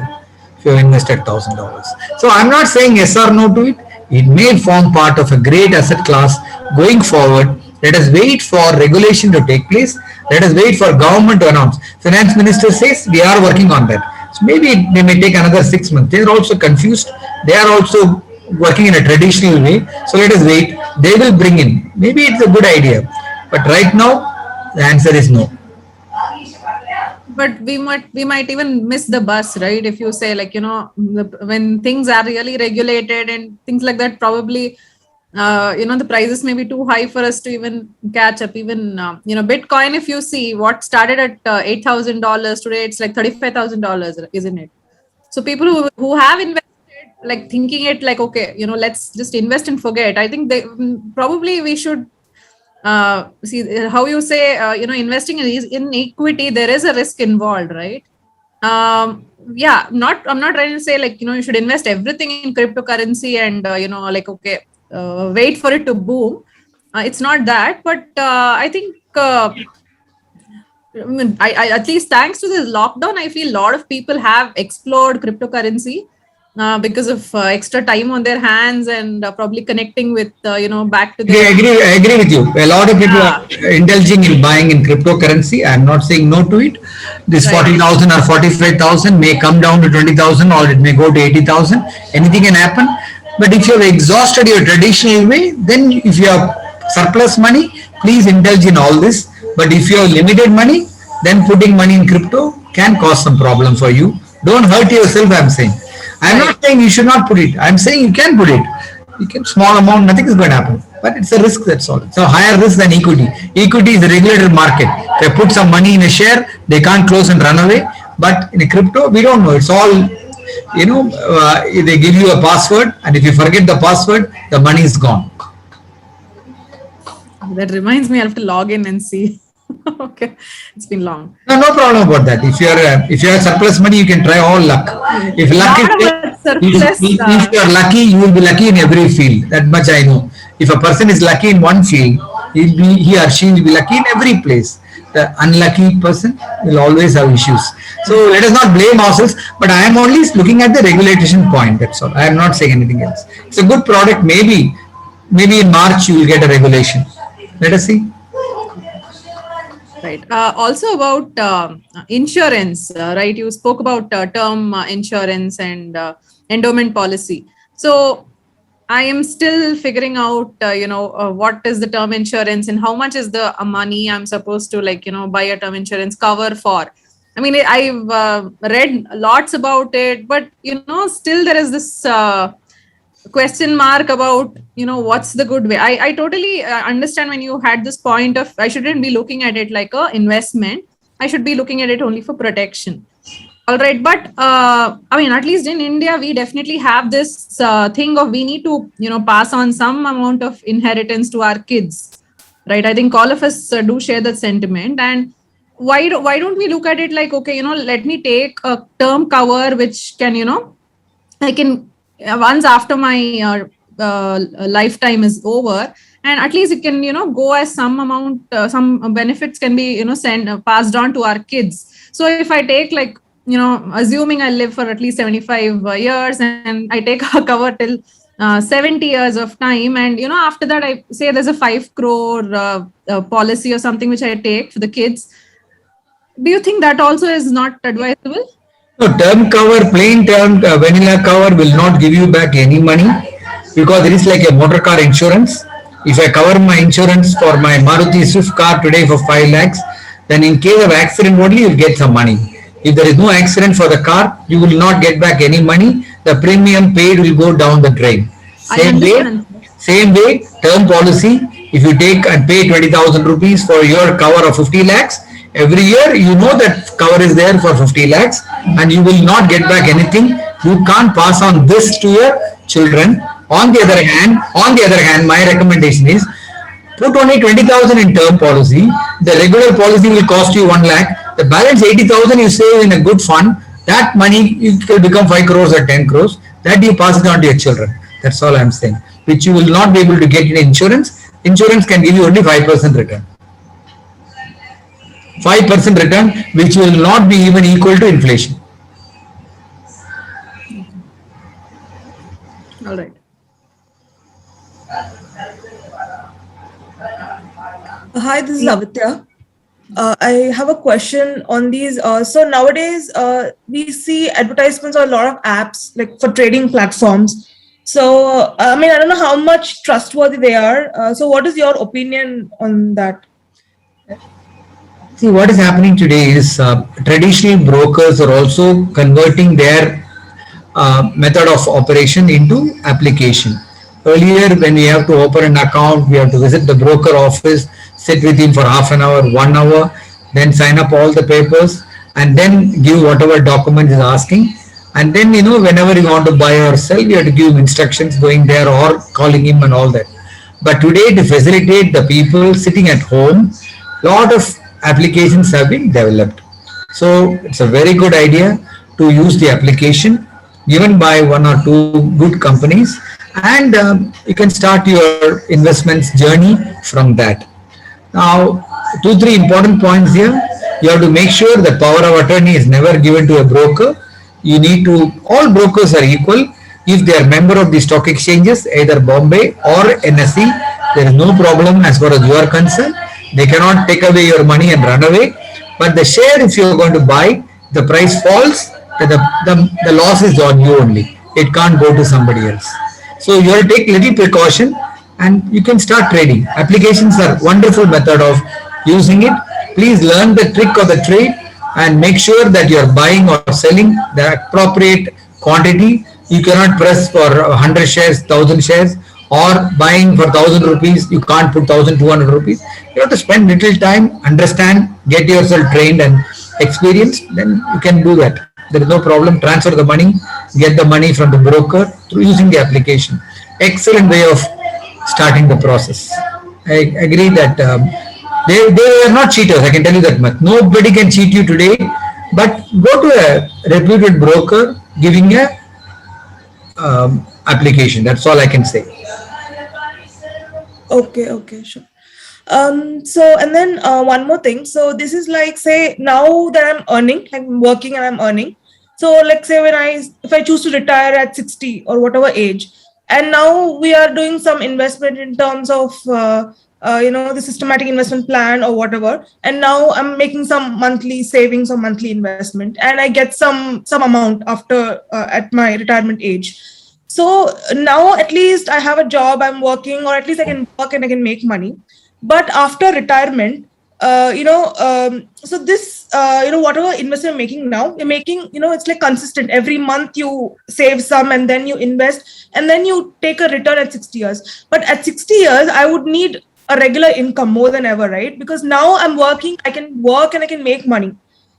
Speaker 2: if you have invested $1,000. So I'm not saying yes or no to it. It may form part of a great asset class going forward. Let us wait for regulation to take place. Let us wait for government to announce. Finance Minister says we are working on that. So maybe they may take another 6 months. They are also confused. They are also working in a traditional way. So let us wait. They will bring in. Maybe it's a good idea. But right now, the answer is no.
Speaker 1: But we might even miss the bus, right? If you say, like, when things are really regulated and things like that, probably the prices may be too high for us to even catch up. Even Bitcoin, if you see, what started at $8,000, today it's like $35,000, isn't it? So people who have invested, like, thinking it like, okay, let's just invest and forget, I think they probably we should see how you say, investing in equity, there is a risk involved, right? I'm not trying to say, like, you should invest everything in cryptocurrency and wait for it to boom. It's not that, but I think I at least thanks to this lockdown, I feel a lot of people have explored cryptocurrency because of extra time on their hands and probably connecting with back to their.
Speaker 2: I agree with you. A lot of people
Speaker 1: Yeah.
Speaker 2: are indulging in buying in cryptocurrency. I'm not saying no to it. This
Speaker 1: Right.
Speaker 2: 40,000 or 45,000 may come down to 20,000, or it may go to 80,000. Anything can happen. But if you have exhausted your traditional way, then if you have surplus money, please indulge in all this. But if you have limited money, then putting money in crypto can cause some problem for you. Don't hurt yourself, I'm saying. I'm not saying you should not put it. I'm saying you can put it. You can, small amount, nothing is going to happen. But it's a risk, that's all. It's a higher risk than equity. Equity is a regulated market. If they put some money in a share, they can't close and run away. But in a crypto, we don't know. It's all, they give you a password, and if you forget the password, the money is gone.
Speaker 1: That reminds me, I have to log in and see. Okay, it's been long.
Speaker 2: No problem about that. If you have surplus money, you can try all luck. If luck
Speaker 1: Not
Speaker 2: is
Speaker 1: about surplus,
Speaker 2: if you are lucky, you will be lucky in every field. That much I know. If a person is lucky in one field, he or she will be lucky in every place. The unlucky person will always have issues. So let us not blame ourselves. But I am only looking at the regulation point. That's all. I am not saying anything else. It's a good product. Maybe in March you will get a regulation. Let us see.
Speaker 1: Right. Also about insurance, right? You spoke about term insurance and endowment policy. So I am still figuring out, what is the term insurance and how much is the money I'm supposed to, buy a term insurance cover for. I mean, I've read lots about it, but, still there is this question mark about, what's the good way. I totally understand when you had this point of, I shouldn't be looking at it like a investment. I should be looking at it only for protection. All right. But at least in India, we definitely have this thing of we need to, pass on some amount of inheritance to our kids. Right. I think all of us do share that sentiment. And why don't we look at it like, okay, let me take a term cover, which can, I can, once after my lifetime is over, and at least it can, go as some amount, some benefits can be, passed on to our kids. So if I take, assuming I live for at least 75 years and I take a cover till 70 years of time, and, after that, I say there's a 5 crore policy or something which I take for the kids. Do you think that also is not advisable?
Speaker 2: No, term cover, plain term vanilla cover will not give you back any money, because it is like a motor car insurance. If I cover my insurance for my Maruti Swift car today for 5 lakhs, then in case of accident only you will get some money. If there is no accident for the car, you will not get back any money. The premium paid will go down the drain. Same way, term policy, if you take and pay 20,000 rupees for your cover of 50 lakhs, every year you know that cover is there for 50 lakhs and you will not get back anything. You can't pass on this to your children. On the other hand, my recommendation is put only 20,000 in term policy. The regular policy will cost you 1 lakh. The balance 80,000 you save in a good fund. That money it will become 5 crores or 10 crores. That you pass it on to your children. That's all I'm saying. Which you will not be able to get in insurance. Insurance can give you only 5% return. 5% return, which will not be even equal to inflation.
Speaker 5: is Lavitya. I have a question on these. So nowadays, we see advertisements on a lot of apps, like for trading platforms. So, I mean, I don't know how much trustworthy they are. So what is your opinion on that?
Speaker 2: See, what is happening today is traditional brokers are also converting their method of operation into application. Earlier, when we have to open an account, we have to visit the broker office, sit with him for half an hour, 1 hour, then sign up all the papers, and then give whatever document is asking. And then, whenever you want to buy or sell, you have to give instructions going there or calling him and all that. But today, to facilitate the people sitting at home, lot of applications have been developed. So it's a very good idea to use the application given by one or two good companies, and you can start your investments journey from that. Now, 2-3 important points here. You have to make sure that power of attorney is never given to a broker. You need to, all brokers are equal. If they are member of the stock exchanges, either Bombay or NSE, there is no problem as far as you are concerned. They cannot take away your money and run away. But the share, if you are going to buy, the price falls, the loss is on you only. It can't go to somebody else. So you have to take little precaution and you can start trading. Applications are wonderful method of using it. Please learn the trick of the trade and make sure that you are buying or selling the appropriate quantity. You cannot press for 100 shares, 1000 shares, or buying for 1000 rupees, you can't put 1200 rupees. You have to spend little time, understand, get yourself trained and experienced, then you can do that. There is no problem. Transfer the money, get the money from the broker through using the application. Excellent way of starting the process. I agree that they are not cheaters, I can tell you that much. Nobody can cheat you today, but go to a reputed broker giving a application. That's all I can say.
Speaker 5: Okay, sure. So, and then one more thing. So this is like, say, now that I'm earning, like I'm working and I'm earning. So like say if I choose to retire at 60 or whatever age, and now we are doing some investment in terms of, the systematic investment plan or whatever. And now I'm making some monthly savings or monthly investment, and I get some amount after at my retirement age. So now at least I have a job, I'm working, or at least I can work and I can make money. But after retirement, so this, whatever investment you're making now, you're making, it's like consistent. Every month you save some and then you invest and then you take a return at 60 years. But at 60 years, I would need a regular income more than ever, right? Because now I'm working, I can work and I can make money.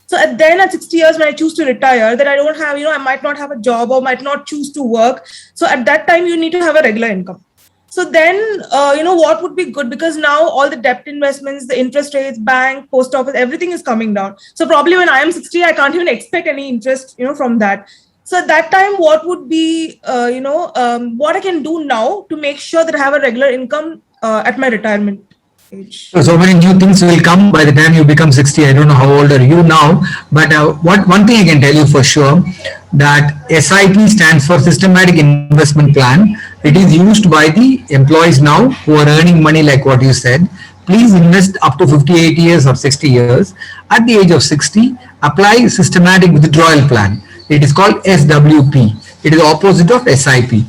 Speaker 5: So at 60 years, when I choose to retire, that I don't have, I might not have a job or might not choose to work. So at that time, you need to have a regular income. So then, what would be good? Because now all the debt investments, the interest rates, bank, post office, everything is coming down. So probably when I am 60, I can't even expect any interest, from that. So at that time, what would be, what I can do now to make sure that I have a regular income at my retirement age?
Speaker 2: So many new things will come by the time you become 60. I don't know how old are you now, but one thing I can tell you for sure, that SIP stands for Systematic Investment Plan. It is used by the employees now who are earning money like what you said. Please invest up to 58 years or 60 years. At the age of 60, apply Systematic Withdrawal Plan. It is called SWP. It is opposite of SIP. Okay.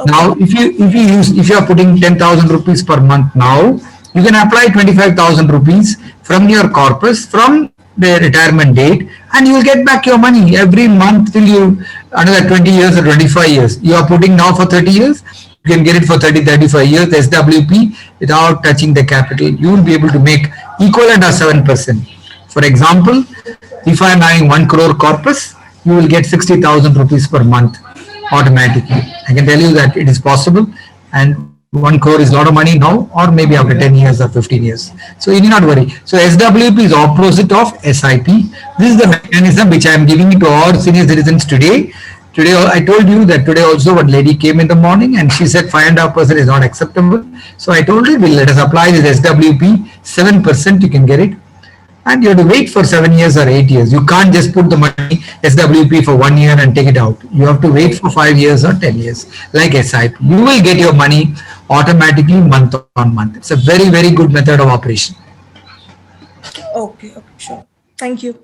Speaker 2: Now, if you are putting 10,000 rupees per month now, you can apply 25,000 rupees from your corpus from the retirement date, and you will get back your money every month till you another 20 years or 25 years. You are putting now for 30 years, you can get it for 30-35 years, SWP, without touching the capital. You will be able to make equivalent of 7%. For example, if I am having 1 crore corpus, you will get 60,000 rupees per month automatically. I can tell you that it is possible, and 1 crore is a lot of money now, or maybe after 10 years or 15 years. So you need not worry. So SWP is opposite of SIP. This is the mechanism which I am giving it to all senior citizens today. Today, I told you that today also one lady came in the morning and she said 5.5% is not acceptable. So I told her, well, let us apply this SWP, 7% you can get it. And you have to wait for 7 years or 8 years. You can't just put the money SWP for 1 year and take it out. You have to wait for 5 years or 10 years, like SIP. You will get your money automatically month on month. It's a very, very good method of operation.
Speaker 5: Okay, sure. Thank you.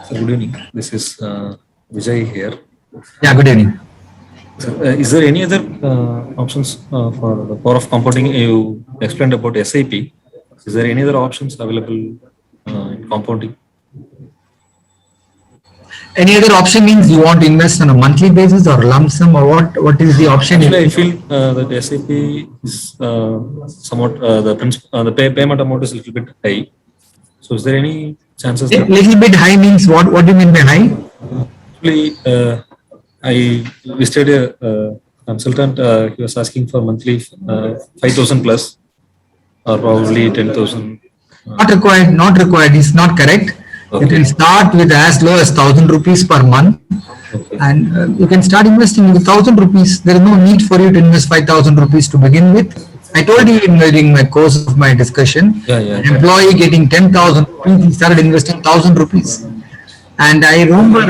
Speaker 6: So good evening. This is Vijay here.
Speaker 2: Yeah, good evening.
Speaker 6: So, is there any other options for the power of compounding? You explained about SIP. Is there any other options available in compounding?
Speaker 2: Any other option means you want to invest on a monthly basis or lump sum, or what is the option?
Speaker 6: Actually, I feel that SIP is somewhat the payment amount is a little bit high. So is there any chances
Speaker 2: A
Speaker 6: that
Speaker 2: little bit high means what do you mean by high?
Speaker 6: actually I visited a consultant, he was asking for monthly 5,000 plus or probably 10,000.
Speaker 2: Not required, is not correct.
Speaker 6: Okay.
Speaker 2: You can start with as low as 1,000 rupees per month,
Speaker 6: Okay.
Speaker 2: and you can start investing with 1,000 rupees. There is no need for you to invest 5,000 rupees to begin with. I told you during my course of my discussion, an employee getting 10,000 rupees, he started investing 1,000 rupees. And I remember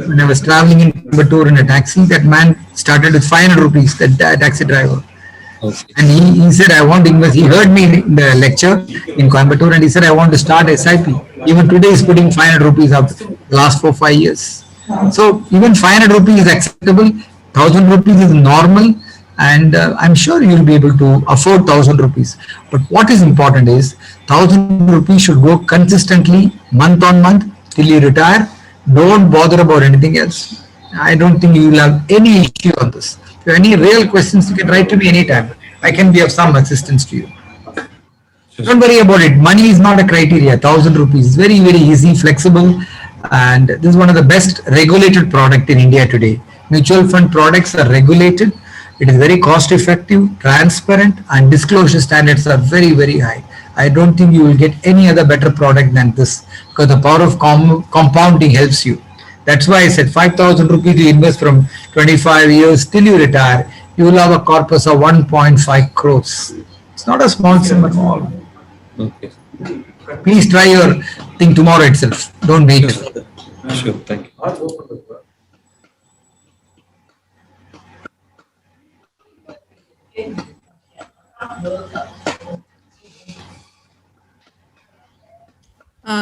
Speaker 2: when I was traveling in Coimbatore in a taxi, that man started with 500 rupees, that taxi driver.
Speaker 6: Okay.
Speaker 2: And he said, I want to invest. He heard me in the lecture in Coimbatore and he said, I want to start SIP. Even today he's putting 500 rupees up last 4-5 years. So even 500 rupees is acceptable. 1,000 rupees is normal. And I'm sure you'll be able to afford 1,000 rupees. But what is important is 1,000 rupees should go consistently month on month till you retire. Don't bother about anything else. I don't think you will have any issue on this. If you have any real questions, you can write to me anytime. I can be of some assistance to you. Don't worry about it. Money is not a criteria. 1,000 rupees is very, very easy, flexible, and this is one of the best regulated product in India today. Mutual fund products are regulated. It is very cost effective, transparent, and disclosure standards are very, very high. I don't think you will get any other better product than this because the power of compounding helps you. That's why I said 5,000 rupees you invest from 25 years till you retire, you will have a corpus of 1.5 crores. It's not a small sum at all.
Speaker 6: Okay.
Speaker 2: Please try your thing tomorrow itself. Don't wait.
Speaker 6: Sure. Thank you.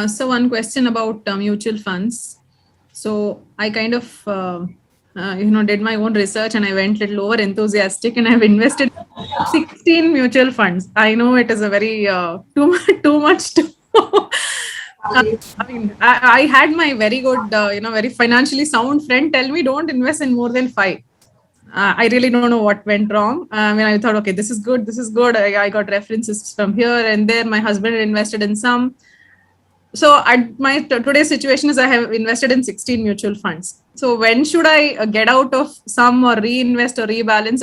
Speaker 1: So one question about mutual funds. So I kind of, did my own research and I went a little over enthusiastic and I've invested 16 mutual funds. I know it is a very too much to. I had my very good, very financially sound friend tell me don't invest in more than 5. I really don't know what went wrong. I thought, okay, this is good. I got references from here and there. My husband invested in some. So my today's situation is I have invested in 16 mutual funds. So when should I get out of some or reinvest or rebalance?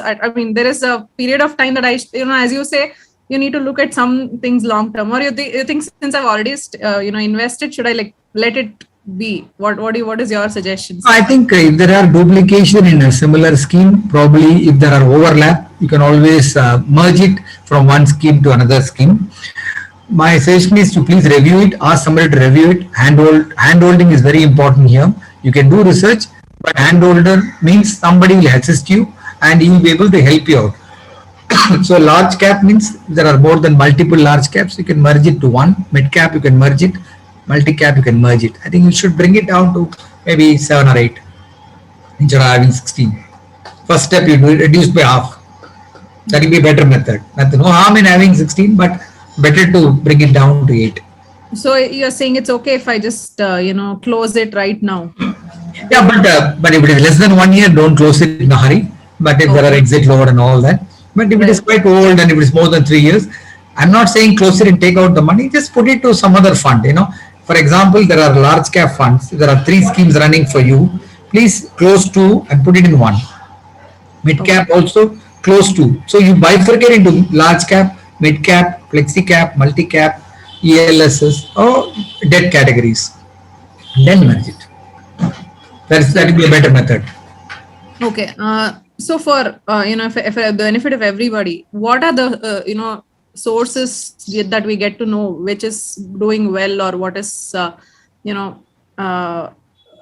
Speaker 1: There is a period of time that as you say, you need to look at some things long term. Or you think since I've already invested, should I let it be? What is your suggestion?
Speaker 2: I think if there are duplication in a similar scheme, probably if there are overlap, you can always merge it from one scheme to another scheme. My suggestion is to please review it, ask somebody to review it. Handholding is very important here. You can do research, but handholder means somebody will assist you and he will be able to help you out. So large cap means there are more than multiple large caps. You can merge it to one. Mid cap, you can merge it. Multi-cap, you can merge it. I think you should bring it down to maybe 7 or 8 instead of having 16. First step, you do it reduce by half. That will be a better method. No harm in having 16, but better to bring it down to 8.
Speaker 1: So you're saying it's okay if I just close it right now?
Speaker 2: Yeah, but if it is less than 1 year, don't close it in a hurry. But if there are exit load and all that, but if it is quite old and if it is more than 3 years, I'm not saying close it and take out the money. Just put it to some other fund. For example, there are large cap funds. There are 3 schemes running for you. Please close 2 and put it in one. Mid cap also close 2. So you bifurcate into large cap, mid cap, flexi cap, multi cap, ELSs or debt categories. Then merge it. That will be a better method.
Speaker 1: Okay. So for if the benefit of everybody, what are the sources that we get to know which is doing well or what is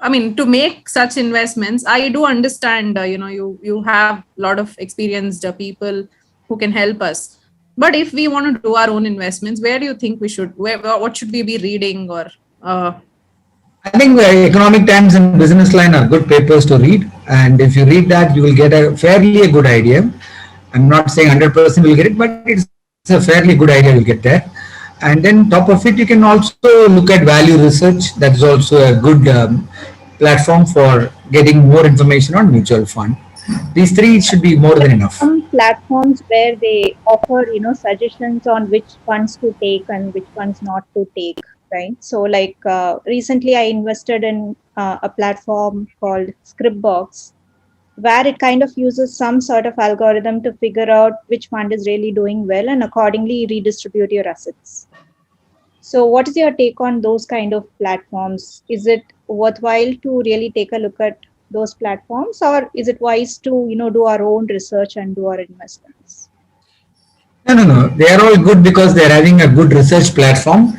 Speaker 1: I mean, to make such investments, I do understand, you have a lot of experienced people who can help us. But if we want to do our own investments, where do you think we should, what should we be reading or?
Speaker 2: I think the Economic Times and Business Line are good papers to read. And if you read that, you will get a fairly good idea. I'm not saying 100% will get it, but it's a fairly good idea you'll get there. And then top of it, you can also look at Value Research. That's also a good platform for getting more information on mutual fund. These three should be more than enough.
Speaker 4: Some platforms where they offer, suggestions on which funds to take and which funds not to take, right? So like recently I invested in a platform called Scriptbox, where it kind of uses some sort of algorithm to figure out which fund is really doing well and accordingly redistribute your assets. So what is your take on those kind of platforms? Is it worthwhile to really take a look at those platforms, or is it wise to, do our own research and do our investments?
Speaker 2: No. They are all good because they are having a good research platform,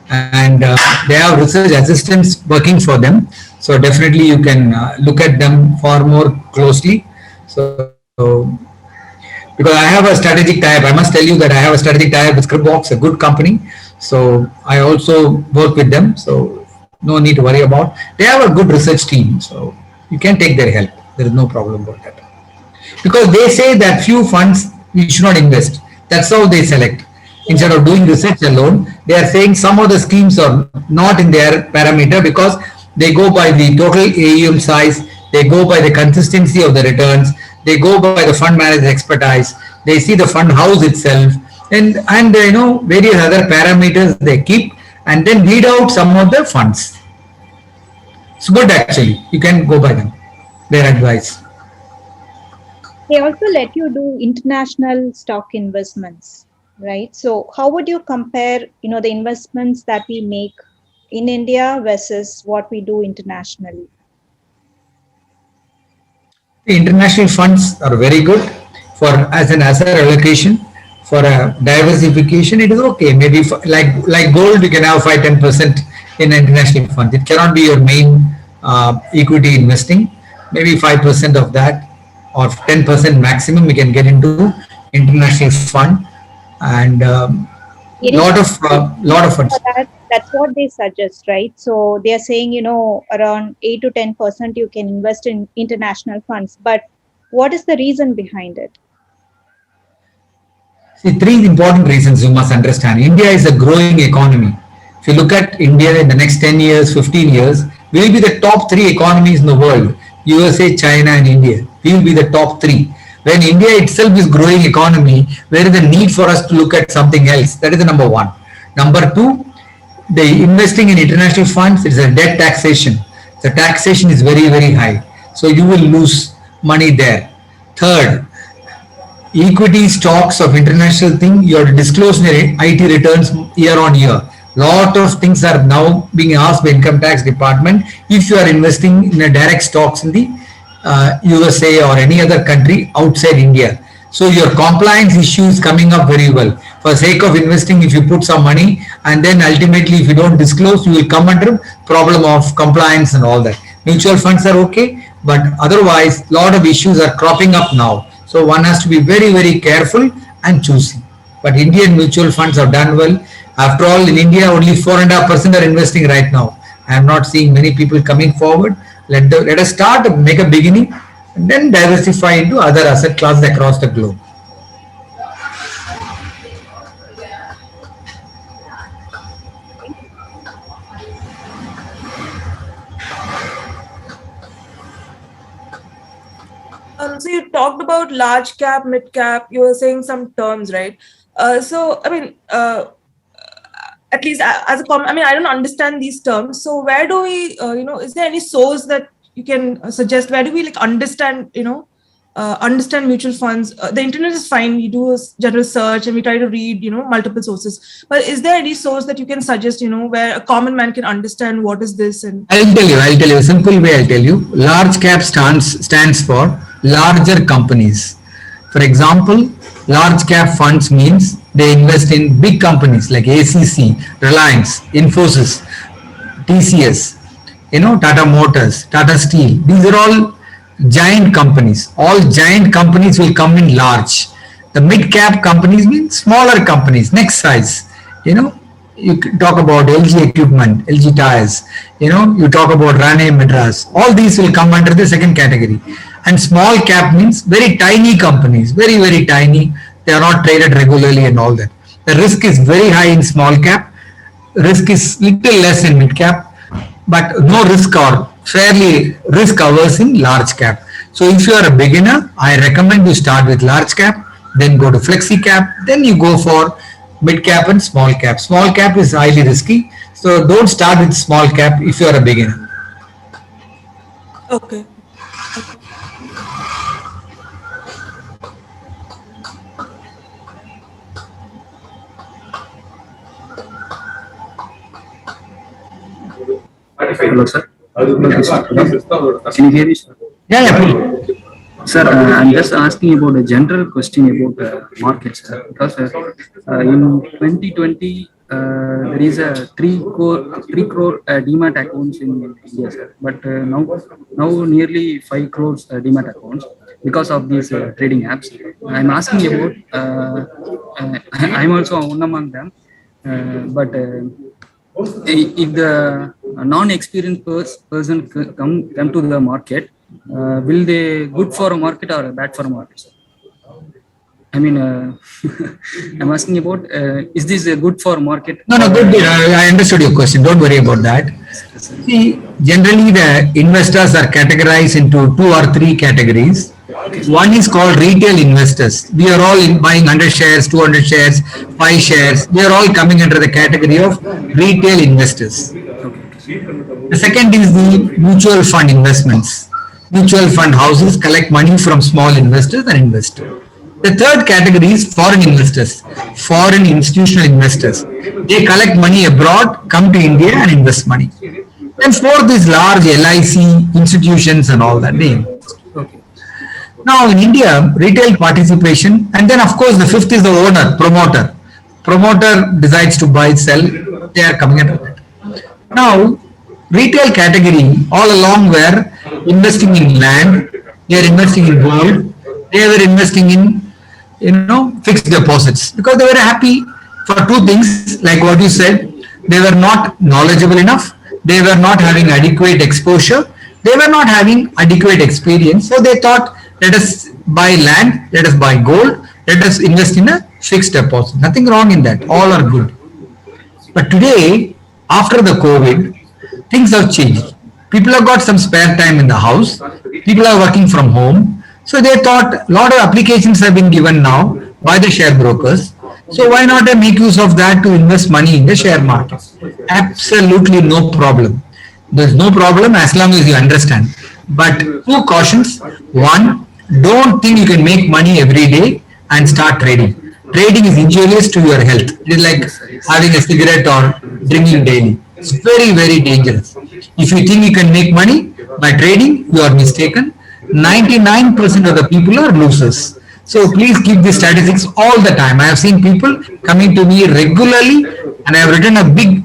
Speaker 2: and they have research assistants working for them. So definitely you can look at them far more closely. So because I have a strategic tie-up, I must tell you that I have a strategic tie-up with Scriptbox, a good company. So I also work with them. So no need to worry about. They have a good research team. So you can take their help. There is no problem about that. Because they say that few funds you should not invest. That's how they select. Instead of doing research alone, they are saying some of the schemes are not in their parameter because they go by the total AUM size, they go by the consistency of the returns, they go by the fund manager expertise, they see the fund house itself, and various other parameters they keep, and then weed out some of the funds. It's good actually. You can go by them, their advice.
Speaker 4: They also let you do international stock investments, right? So how would you compare, the investments that we make in India versus what we do internationally?
Speaker 2: The international funds are very good for as an asset allocation. For a diversification, it is okay. Maybe like gold, you can have 5-10% in international funds. It cannot be your main equity investing. Maybe 5% of that or 10% maximum we can get into international fund, and lot of funds.
Speaker 4: That's what they suggest, right? So they are saying, around 8 to 10% you can invest in international funds. But what is the reason behind it?
Speaker 2: See, three important reasons you must understand. India is a growing economy. If you look at India in the next 10 years, 15 years, we will be the top three economies in the world. USA, China and India. We will be the top three. When India itself is growing economy, where is the need for us to look at something else? That is the number one. Number two, the investing in international funds is a debt taxation. The taxation is very, very high. So you will lose money there. Third, equity stocks of international thing, you have to disclose their IT returns year on year. Lot of things are now being asked by income tax department if you are investing in a direct stocks in the USA or any other country outside India. So your compliance issue is coming up very well. For sake of investing, if you put some money and then ultimately if you don't disclose, you will come under problem of compliance and all that. Mutual funds are okay, but otherwise lot of issues are cropping up now. So one has to be very, very careful and choosy. But Indian mutual funds have done well. After all, in India, only 4.5% are investing right now. I am not seeing many people coming forward. Let us start, make a beginning, and then diversify into other asset classes across the globe.
Speaker 5: So you talked about large cap, mid cap. You were saying some terms, right? So I mean, at least as a comment, I mean, I don't understand these terms. So where do we, is there any source that you can suggest? Where do we understand, understand mutual funds? The internet is fine. We do a general search and we try to read, multiple sources. But is there any source that you can suggest, where a common man can understand what is this? And
Speaker 2: I'll tell you. A simple way I'll tell you. Large cap stands for larger companies. For example, large cap funds means they invest in big companies like ACC, Reliance, Infosys, TCS, Tata Motors, Tata Steel. These are all giant companies. All giant companies will come in large. The mid-cap companies mean smaller companies, next size. You talk about LG Equipment, LG Tires. You talk about Rane Madras. All these will come under the second category. And small cap means very tiny companies, very, very tiny. They are not traded regularly and all that. The risk is very high in small cap. Risk is little less in mid cap, but no risk or fairly risk averse in large cap. So if you are a beginner, I recommend you start with large cap, then go to flexi cap, then you go for mid cap and small cap. Small cap is highly risky, so don't start with small cap if you are a beginner.
Speaker 5: Okay.
Speaker 7: Hello, sir. Can you hear me, sir?
Speaker 2: Yeah, please.
Speaker 7: Sir, I'm just asking about a general question about markets, sir. Because in 2020, there is a 3 crore demat accounts in India, sir. But now nearly 5 crores demat accounts because of these trading apps. I'm asking about. I'm also one among them, but. If the non-experienced person come to the market, will they good for a market or bad for a market? I mean, I'm asking about, is this good for market?
Speaker 2: No, good. I understood your question. Don't worry about that. See, generally the investors are categorized into 2 or 3 categories. One is called retail investors. We are all buying 100 shares, 200 shares, 5 shares. They are all coming under the category of retail investors. The second is the mutual fund investments. Mutual fund houses collect money from small investors and invest. The third category is foreign investors, foreign institutional investors. They collect money abroad, come to India and invest money. And fourth is large LIC institutions and all that. Now in India, retail participation, and then of course the fifth is the owner, promoter. Promoter decides to buy, sell, they are coming under that. Now, retail category all along were investing in land, they are investing in gold, they were investing in fixed deposits because they were happy for 2 things, like what you said. They were not knowledgeable enough, they were not having adequate exposure, they were not having adequate experience. So they thought, let us buy land, let us buy gold, let us invest in a fixed deposit. Nothing wrong in that, all are good. But today, after the COVID, things have changed. People have got some spare time in the house, people are working from home. So they thought a lot of applications have been given now by the share brokers. So why not make use of that to invest money in the share market? Absolutely no problem. There's no problem as long as you understand. But 2 cautions. One, don't think you can make money every day and start trading. Trading is injurious to your health. It is like having a cigarette or drinking daily. It's very, very dangerous. If you think you can make money by trading, you are mistaken. 99% of the people are losers. So please keep these statistics all the time. I have seen people coming to me regularly, and I have written a big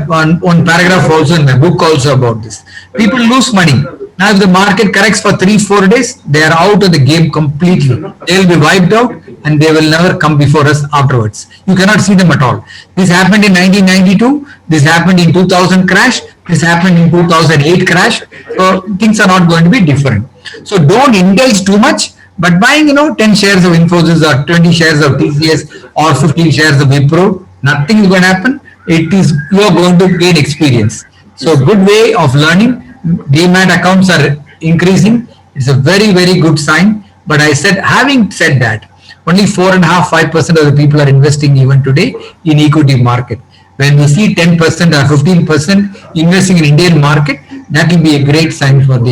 Speaker 2: one paragraph also in my book also about this. People lose money. Now if the market corrects for 3-4 days, they are out of the game completely. They will be wiped out and they will never come before us afterwards. You cannot see them at all. This happened in 1992, this happened in 2000 crash, this happened in 2008 crash. So things are not going to be different. So don't indulge too much, but buying 10 shares of Infosys or 20 shares of TCS or 15 shares of Wipro, nothing is going to happen. It is, you are going to gain experience. So good way of learning. Demat accounts are increasing. It's a very, very good sign. But having said that, only 4.5-5% of the people are investing even today in equity market. When we see 10% or 15% investing in Indian market, that will be a great sign for the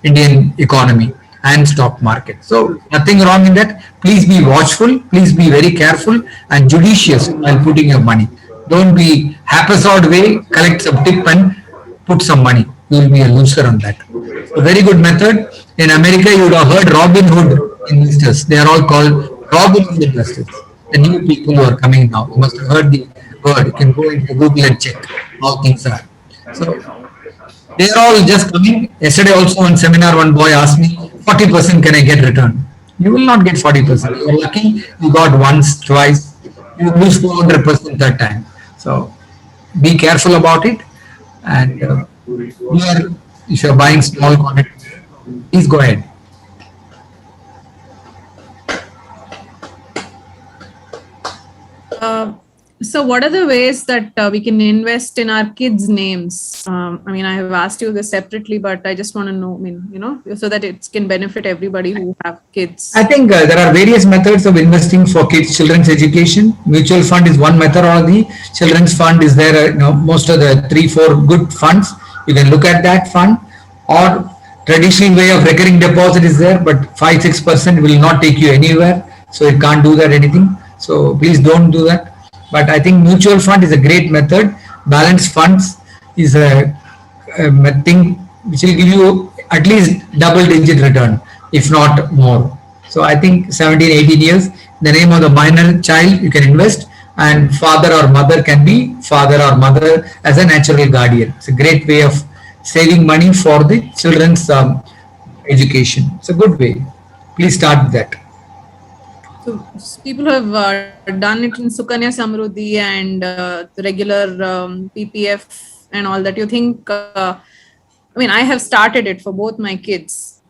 Speaker 2: Indian economy and stock market. So nothing wrong in that. Please be watchful. Please be very careful and judicious while putting your money. Don't be haphazard way, collect some tip and put some money. You will be a loser on that. A very good method. In America, you would have heard Robin Hood investors. They are all called Robin Hood investors. The new people who are coming now. You must have heard the word. You can go into Google and check how things are. So They are all just coming. Yesterday also on seminar, one boy asked me, 40% can I get return? You will not get 40%. You are lucky you got once, twice. You lose 400% that time. So be careful about it. And if you are buying small quantities, please go ahead.
Speaker 1: So what are the ways that we can invest in our kids' names? I mean, I have asked you this separately, but I just want to know, so that it can benefit everybody who have kids.
Speaker 2: I think there are various methods of investing for kids, children's education. Mutual fund is one methodology. Children's fund is there, most of the 3-4 good funds. You can look at that fund, or traditional way of recurring deposit is there, but 5-6% will not take you anywhere. So you can't do that anything. So please don't do that. But I think mutual fund is a great method. Balanced funds is a thing which will give you at least double-digit return, if not more. So I think 17, 18 years, the name of the minor child you can invest, and father or mother can be father or mother as a natural guardian. It's a great way of saving money for the children's education. It's a good way. Please start with that.
Speaker 1: So people who have done it in Sukanya Samruddhi and the regular PPF and all that, you think, I have started it for both my kids.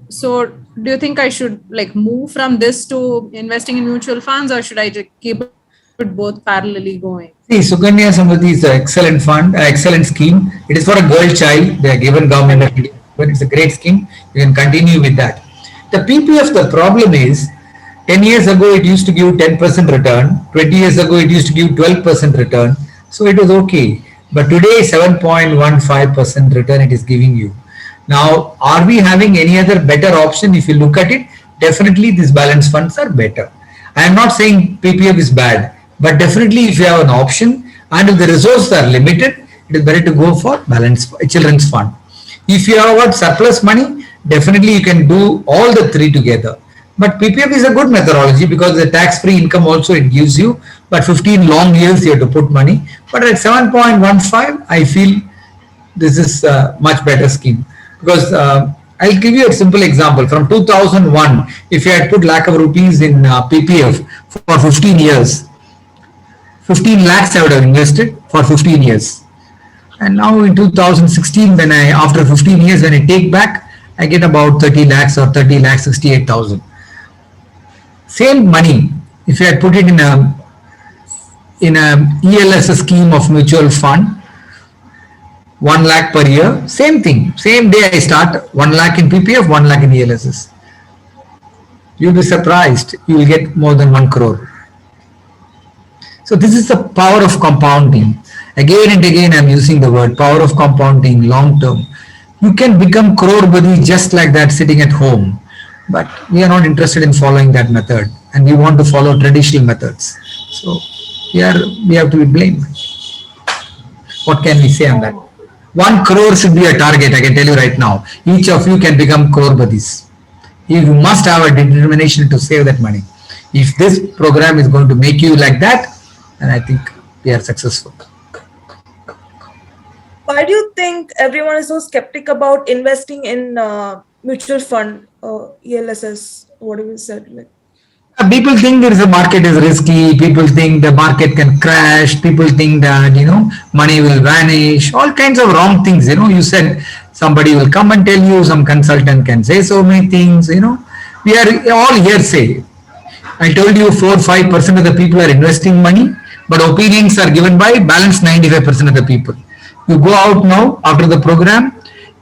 Speaker 1: So do you think I should move from this to investing in mutual funds, or should I just keep it both parallelly going?
Speaker 2: See, Sukanya Samruddhi is an excellent fund, excellent scheme. It is for a girl child. They are given government of India, but it's a great scheme. You can continue with that. The PPF, the problem is, 10 years ago, it used to give 10% return. 20 years ago, it used to give 12% return. So it was okay. But today, 7.15% return it is giving you. Now, are we having any other better option? If you look at it, definitely these balanced funds are better. I am not saying PPF is bad, but definitely if you have an option and if the resources are limited, it is better to go for balanced children's fund. If you have got surplus money, definitely you can do all the three together. But PPF is a good methodology because the tax-free income also it gives you, but 15 long years you have to put money. But at 7.15, I feel this is a much better scheme, because I'll give you a simple example. From 2001, if you had put lakh of rupees in PPF for 15 years, 15 lakhs I would have invested for 15 years. And now in 2016, when after 15 years, when I take back, I get about 30 lakhs or 30 lakhs 68,000. Same money, if you had put it in a ELS scheme of mutual fund, 1 lakh per year, same thing. Same day I start 1 lakh in PPF, 1 lakh in ELSS. You'll be surprised. You will get more than 1 crore. So this is the power of compounding. Again and again, I'm using the word power of compounding long term. You can become crore-badi just like that sitting at home. But we are not interested in following that method, and we want to follow traditional methods. So we have to be blamed. What can we say on that? 1 crore should be a target, I can tell you right now. Each of you can become crore buddies. You must have a determination to save that money. If this program is going to make you like that, then I think we are successful.
Speaker 5: Why do you think everyone is so skeptical about investing in mutual fund, ELSS, whatever you said?
Speaker 2: People think there is a market is risky. People think the market can crash. People think that, money will vanish. All kinds of wrong things. You said somebody will come and tell you, some consultant can say so many things. We are all hearsay. I told you 4-5% of the people are investing money, but opinions are given by balanced 95% of the people. You go out now after the program.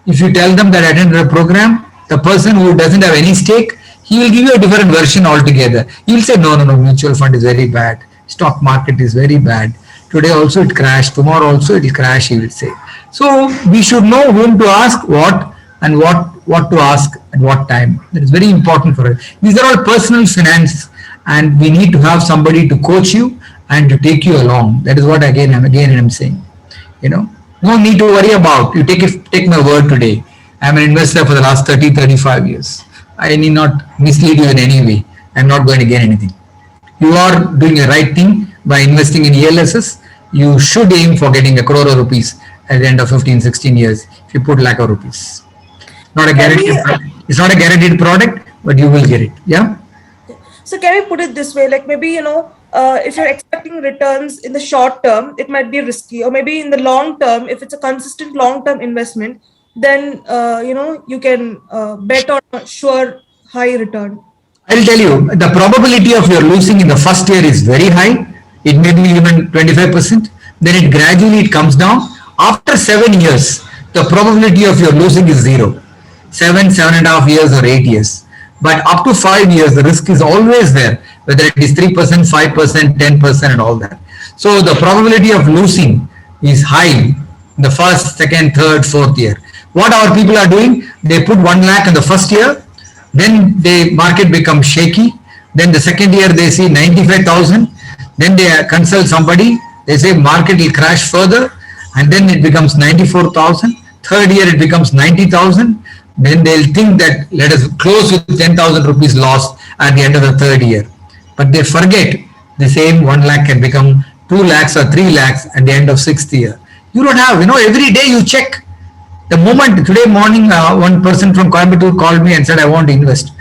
Speaker 2: If you tell them that I attended a program, the person who doesn't have any stake, he will give you a different version altogether. He will say, no, mutual fund is very bad. Stock market is very bad. Today also it crashed. Tomorrow also it will crash, he will say. So we should know whom to ask what and what to ask at what time. That is very important for us. These are all personal finance, and we need to have somebody to coach you and to take you along. That is what again I'm saying. No need to worry about. You take my word today. I'm an investor for the last 30-35 years. I need not mislead you in any way. I'm not going to gain anything. You are doing the right thing by investing in ELSS. You should aim for getting 1 crore rupees at the end of 15, 16 years if you put lakh of rupees. Not a guaranteed, it's not a guaranteed product, but you will get it. Yeah.
Speaker 5: So can we put it this way? Like maybe, if you're expecting returns in the short term, it might be risky, or maybe in the long term, if it's a consistent long-term investment, then, you can bet on a sure high return.
Speaker 2: I'll tell you, the probability of your losing in the first year is very high. It may be even 25%. Then it gradually comes down. After 7 years, the probability of your losing is zero. 7.5 years or 8 years. But up to 5 years, the risk is always there, whether it is 3%, 5%, 10% and all that. So the probability of losing is high in the first, second, third, fourth year. What our people are doing, they put 1 lakh in the first year, then the market becomes shaky. Then the second year they see 95,000. Then they consult somebody. They say market will crash further, and then it becomes 94,000. Third year it becomes 90,000. Then they'll think that let us close with 10,000 rupees loss at the end of the third year. But they forget the same 1 lakh can become 2 lakhs or 3 lakhs at the end of sixth year. You don't have, every day you check. The moment today morning, one person from Coimbatore called me and said, I want to invest.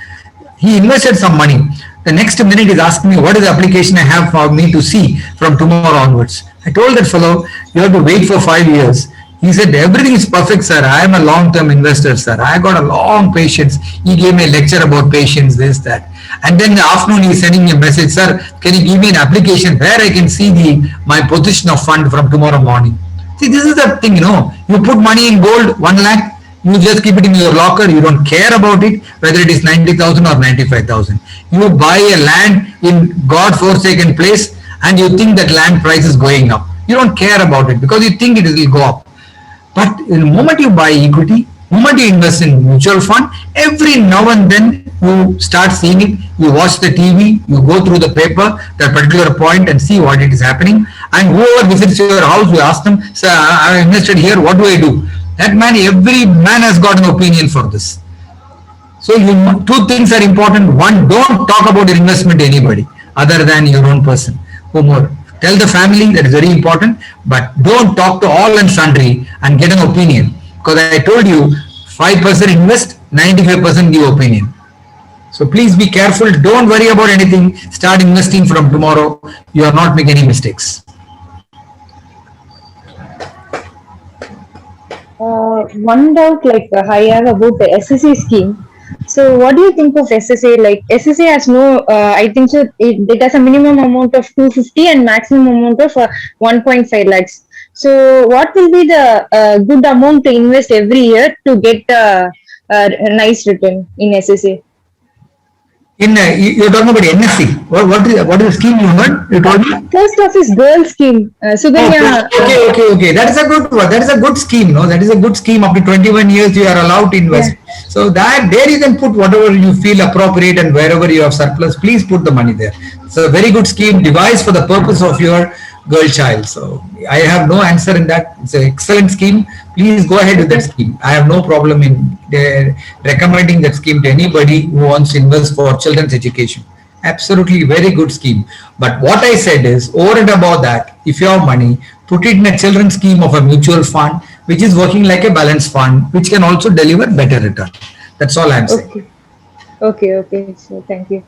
Speaker 2: He invested some money. The next minute he's asking me, what is the application I have for me to see from tomorrow onwards? I told that fellow, you have to wait for 5 years. He said, everything is perfect, sir. I am a long-term investor, sir. I got a long patience. He gave me a lecture about patience, this, that. And then in the afternoon, he's sending me a message, sir, can you give me an application where I can see my position of fund from tomorrow morning? See, this is the thing, you put money in gold, 1 lakh, you just keep it in your locker, you don't care about it, whether it is 90,000 or 95,000. You buy a land in God-forsaken place and you think that land price is going up. You don't care about it because you think it will go up. But the moment you buy equity, the moment you invest in mutual fund, every now and then you start seeing it, you watch the TV, you go through the paper, that particular point and see what it is happening. And whoever visits your house, you ask them, sir, I invested here, what do I do? That man, every man has got an opinion for this. So two things are important. One, don't talk about your investment to anybody other than your own person. Who more? Tell the family, that is very important, but don't talk to all and sundry and get an opinion. Because I told you, 5% invest, 95% give opinion. So please be careful. Don't worry about anything. Start investing from tomorrow. You are not making any mistakes.
Speaker 3: One doubt I have about the SSA scheme. So what do you think of SSA? Like SSA has no, I think so it has a minimum amount of 250 and maximum amount of 1.5 lakhs. So what will be the good amount to invest every year to get a nice return in SSA?
Speaker 2: You're talking about NSC. What is the scheme you heard? You told me?
Speaker 3: Post office girl scheme. Suganya.
Speaker 2: Okay. That is a good one. That is a good scheme. No, that is a good scheme. Up to 21 years, you are allowed to invest. Yeah. So that there you can put whatever you feel appropriate, and wherever you have surplus, please put the money there. So a very good scheme devised for the purpose of your girl child. So I have no answer in that. It's an excellent scheme. Please go ahead with that scheme. I have no problem in recommending that scheme to anybody who wants to invest for children's education. Absolutely very good scheme. But what I said is, over and above that, if you have money, put it in a children's scheme of a mutual fund, which is working like a balance fund, which can also deliver better return. That's all I'm saying.
Speaker 3: Okay. So thank you.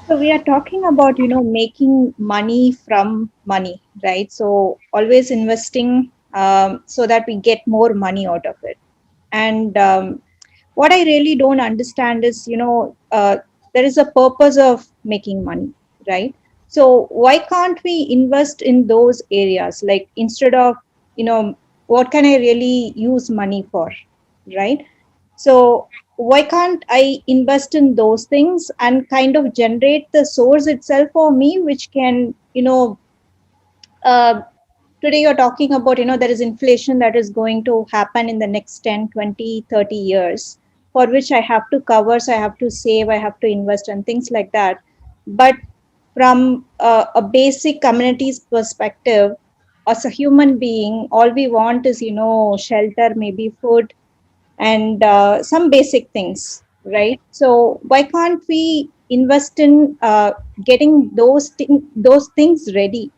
Speaker 4: So we are talking about, making money from money, right? So always investing so that we get more money out of it. And what I really don't understand is, there is a purpose of making money, right? So why can't we invest in those areas? Like instead of, what can I really use money for, right? So why can't I invest in those things and kind of generate the source itself for me, which can, today you're talking about, there is inflation that is going to happen in the next 10, 20, 30 years, for which I have to cover, so I have to save, I have to invest and things like that. But from a basic community's perspective, as a human being, all we want is, shelter, maybe food, and some basic things, right? So why can't we invest in getting those things ready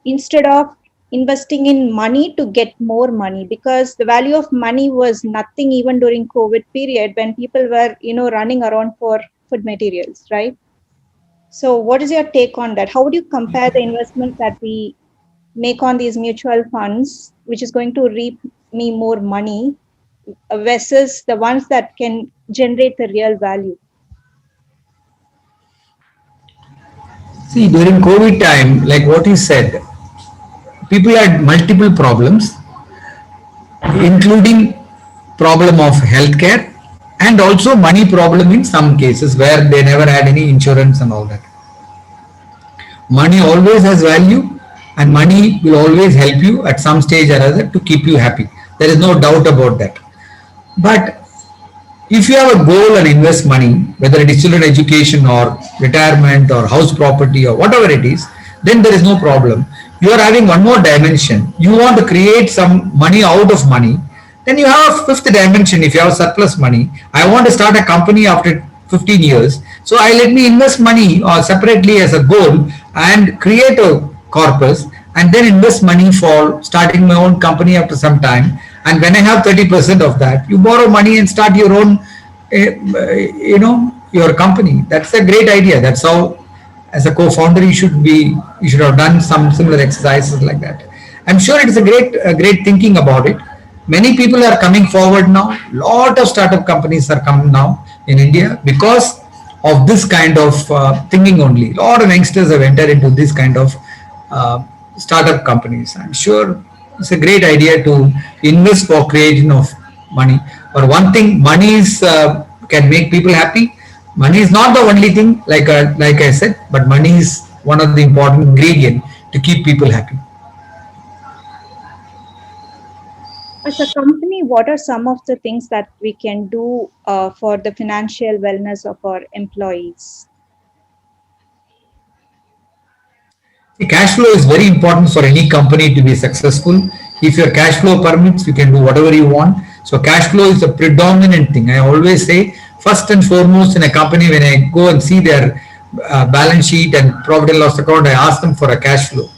Speaker 4: instead of investing in money to get more money, because the value of money was nothing even during COVID period when people were, running around for food materials, right? So what is your take on that? How would you compare the investment that we make on these mutual funds, which is going to reap me more money, versus the ones that can generate the real value?
Speaker 2: See, during COVID time, like what you said, people had multiple problems, including problem of healthcare and also money problem in some cases where they never had any insurance and all that. Money always has value, and money will always help you at some stage or other to keep you happy. There is no doubt about that. But if you have a goal and invest money, whether it is children education or retirement or house property or whatever it is, then there is no problem. You are having one more dimension. You want to create some money out of money. Then you have a fifth dimension. If you have surplus money, I want to start a company after 15 years. So I let me invest money separately as a goal and create a corpus and then invest money for starting my own company after some time. And when I have 30% of that, you borrow money and start your own, your company. That's a great idea. That's how, as a co-founder, you should have done some similar exercises like that. I'm sure it is a great thinking about it. Many people are coming forward now. Lot of startup companies are coming now in India because of this kind of thinking only. A lot of youngsters have entered into this kind of startup companies. I'm sure it's a great idea to invest for creation of money. But one thing, money is can make people happy. Money is not the only thing, like I said, but money is one of the important ingredients to keep people happy.
Speaker 4: As a company, what are some of the things that we can do for the financial wellness of our employees?
Speaker 2: The cash flow is very important for any company to be successful. If your cash flow permits, you can do whatever you want. So cash flow is a predominant thing. I always say, first and foremost in a company, when I go and see their balance sheet and profit and loss account, I ask them for a cash flow.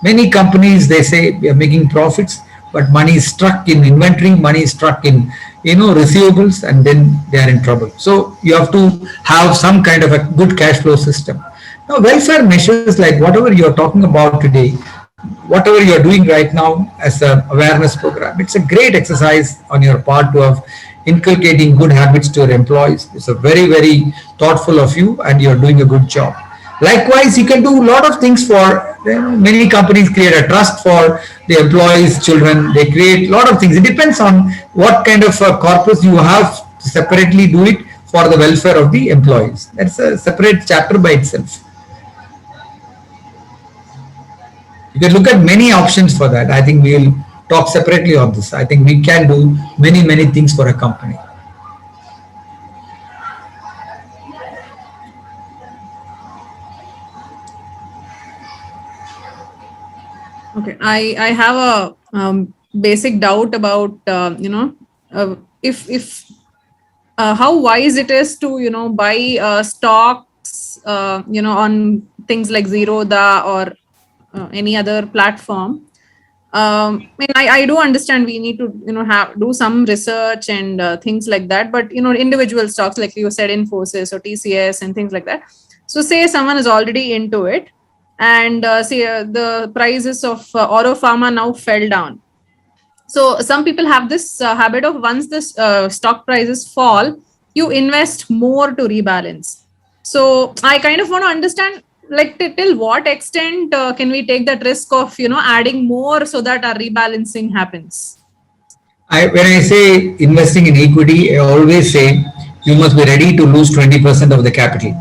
Speaker 2: Many companies, they say we are making profits, but money is stuck in inventory, money is stuck in receivables, and then they are in trouble. So you have to have some kind of a good cash flow system. Now, welfare measures like whatever you are talking about today, whatever you are doing right now as an awareness program, it's a great exercise on your part to have inculcating good habits to your employees. It's a very, very thoughtful of you, and you're doing a good job. Likewise, you can do a lot of things for many companies create a trust for the employees' children. They create a lot of things. It depends on what kind of corpus you have to separately do it for the welfare of the employees. That's a separate chapter by itself. You can look at many options for that. I think we will talk separately on this. I think we can do many, many things for a company.
Speaker 1: Okay, I have a basic doubt about if how wise it is to buy stocks on things like Zerodha or any other platform. I do understand we need to do some research and things like that, but individual stocks like you said, Infosys or TCS and things like that. So say someone is already into it, and say the prices of Oro Pharma now fell down. So some people have this habit of once the stock prices fall, you invest more to rebalance. So I kind of want to understand, like till what extent can we take that risk of adding more so that our rebalancing happens?
Speaker 2: When I say investing in equity, I always say you must be ready to lose 20% of the capital.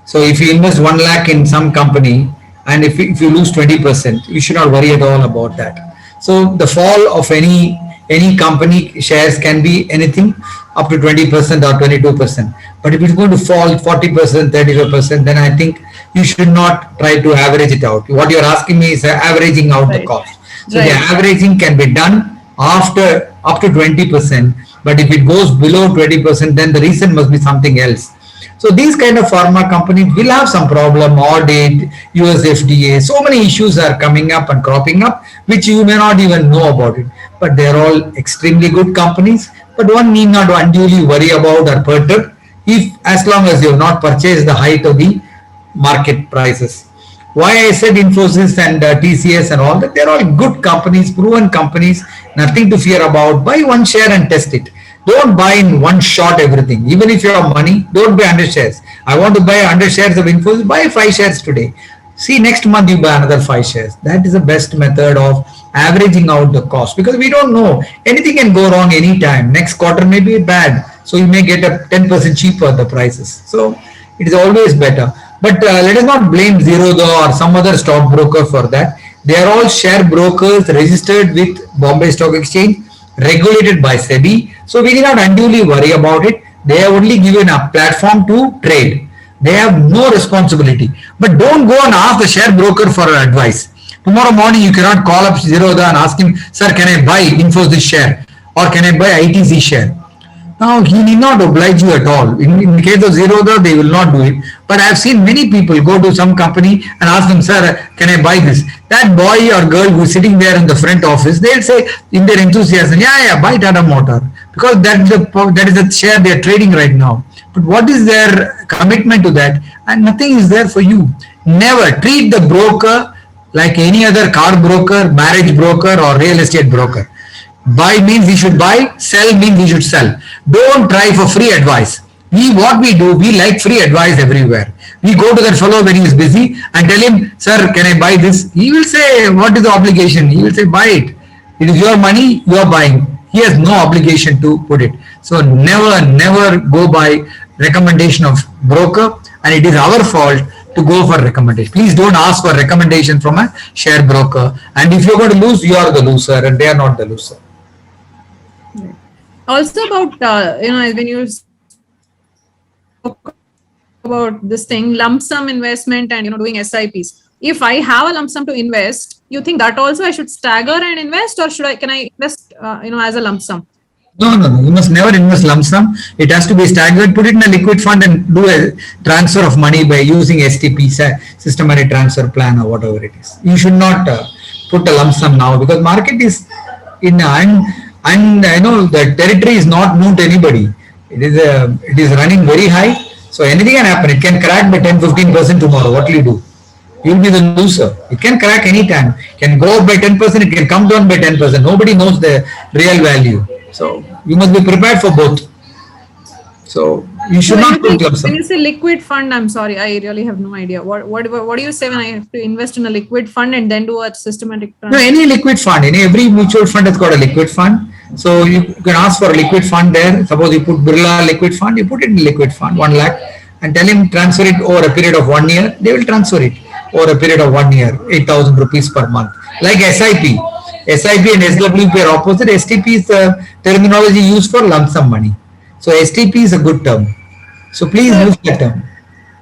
Speaker 2: So if you invest 1 lakh in some company, and if you lose 20%, you should not worry at all about that. So the fall of any company shares can be anything up to 20% or 22%. But if it's going to fall 40%, 35%, then I think you should not try to average it out. What you're asking me is averaging out the cost. So the averaging can be done after up to 20%. But if it goes below 20%, then the reason must be something else. So these kind of pharma companies will have some problem, audit, US FDA, so many issues are coming up and cropping up, which you may not even know about it. But they're all extremely good companies, but one need not unduly worry about or perturb if as long as you have not purchased the height of the market prices. Why I said Infosys and TCS and all that, they're all good companies, proven companies, nothing to fear about. Buy one share and test it. Don't buy in one shot everything. Even if you have money, don't buy 100 shares. I want to buy 100 shares of Infosys, buy 5 shares today. See, next month you buy another 5 shares. That is the best method of averaging out the cost, because we don't know. Anything can go wrong anytime. Next quarter may be bad. So you may get a 10% cheaper the prices. So it is always better. But let us not blame Zerodha or some other stockbroker for that. They are all share brokers registered with Bombay Stock Exchange, regulated by SEBI. So we need not unduly worry about it. They have only given a platform to trade. They have no responsibility. But don't go and ask the share broker for advice. Tomorrow morning you cannot call up Zerodha and ask him, sir, can I buy Infosys share or can I buy ITC share? Now he need not oblige you at all. In the case of Zerodha, they will not do it. But I have seen many people go to some company and ask them, sir, can I buy this? That boy or girl who is sitting there in the front office, they'll say in their enthusiasm, yeah, buy Tata Motor, because that is the share they are trading right now. But what is their commitment to that? And nothing is there for you. Never treat the broker like any other car broker, marriage broker, or real estate broker. Buy means we should buy, sell means we should sell. Don't try for free advice. What we do, we like free advice everywhere. We go to that fellow when he is busy and tell him, sir, can I buy this? He will say, what is the obligation? He will say, buy it. It is your money, you are buying. He has no obligation to put it. So never go by recommendation of broker, and it is our fault to go for recommendation. Please don't ask for recommendation from a share broker. And if you're going to lose, you are the loser and they are not the loser.
Speaker 1: Also about, when you spoke about this thing, lump sum investment and, doing SIPs. If I have a lump sum to invest, you think that also I should stagger and invest, or can I invest, as a lump sum?
Speaker 2: No. You must never invest lump sum. It has to be staggered. Put it in a liquid fund and do a transfer of money by using STP, systematic transfer plan, or whatever it is. You should not put a lump sum now, because market is in and I know the territory is not known to anybody. It is running very high. So anything can happen. It can crack by 10-15% tomorrow. What will you do? You will be the loser. It can crack anytime. It can go up by 10%. It can come down by 10%. Nobody knows the real value. So you must be prepared for both. So you should not put lump sum.
Speaker 1: When you say liquid fund, I'm sorry, I really have no idea. What do you say when I have to invest in a liquid fund and then do a systematic transfer?
Speaker 2: No, any liquid fund. Every mutual fund has got a liquid fund. So you can ask for a liquid fund there. Suppose you put Birla liquid fund, you put it in liquid fund, 1 lakh, and tell him transfer it over a period of 1 year. They will transfer it over a period of 1 year, 8,000 rupees per month. Like SIP. SIP and SWP are opposite. STP is the terminology used for lump sum money. So STP is a good term. So please use that term.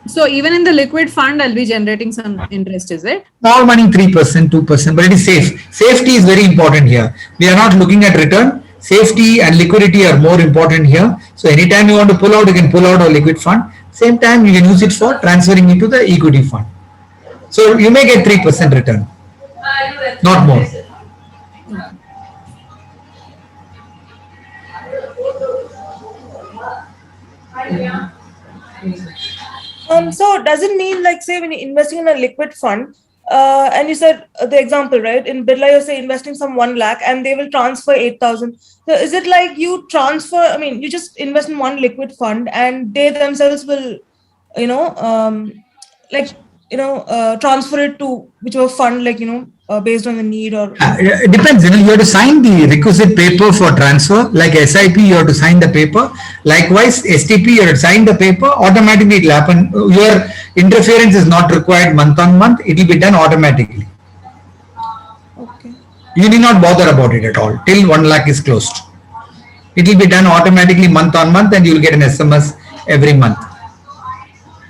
Speaker 1: So even in the liquid fund, I'll be generating some interest, is it?
Speaker 2: Small money, 3%, 2%, but it is safe. Safety is very important here. We are not looking at return. Safety and liquidity are more important here. So anytime you want to pull out, you can pull out a liquid fund. Same time, you can use it for transferring it to the equity fund. So you may get 3% return, not more.
Speaker 5: So does it mean, like, say, when you're investing in a liquid fund, and you said the example, right? In Birla, you say investing some 1 lakh and they will transfer 8,000. So is it like you transfer, you just invest in one liquid fund and they themselves will, transfer it to whichever fund, based on the need, or?
Speaker 2: It depends. You have to sign the requisite paper for transfer. Like SIP, you have to sign the paper. Likewise, STP, you have to sign the paper. Automatically, it will happen. Your interference is not required month on month. It will be done automatically.
Speaker 5: Okay.
Speaker 2: You need not bother about it at all till 1 lakh is closed. It will be done automatically month on month, and you will get an SMS every month.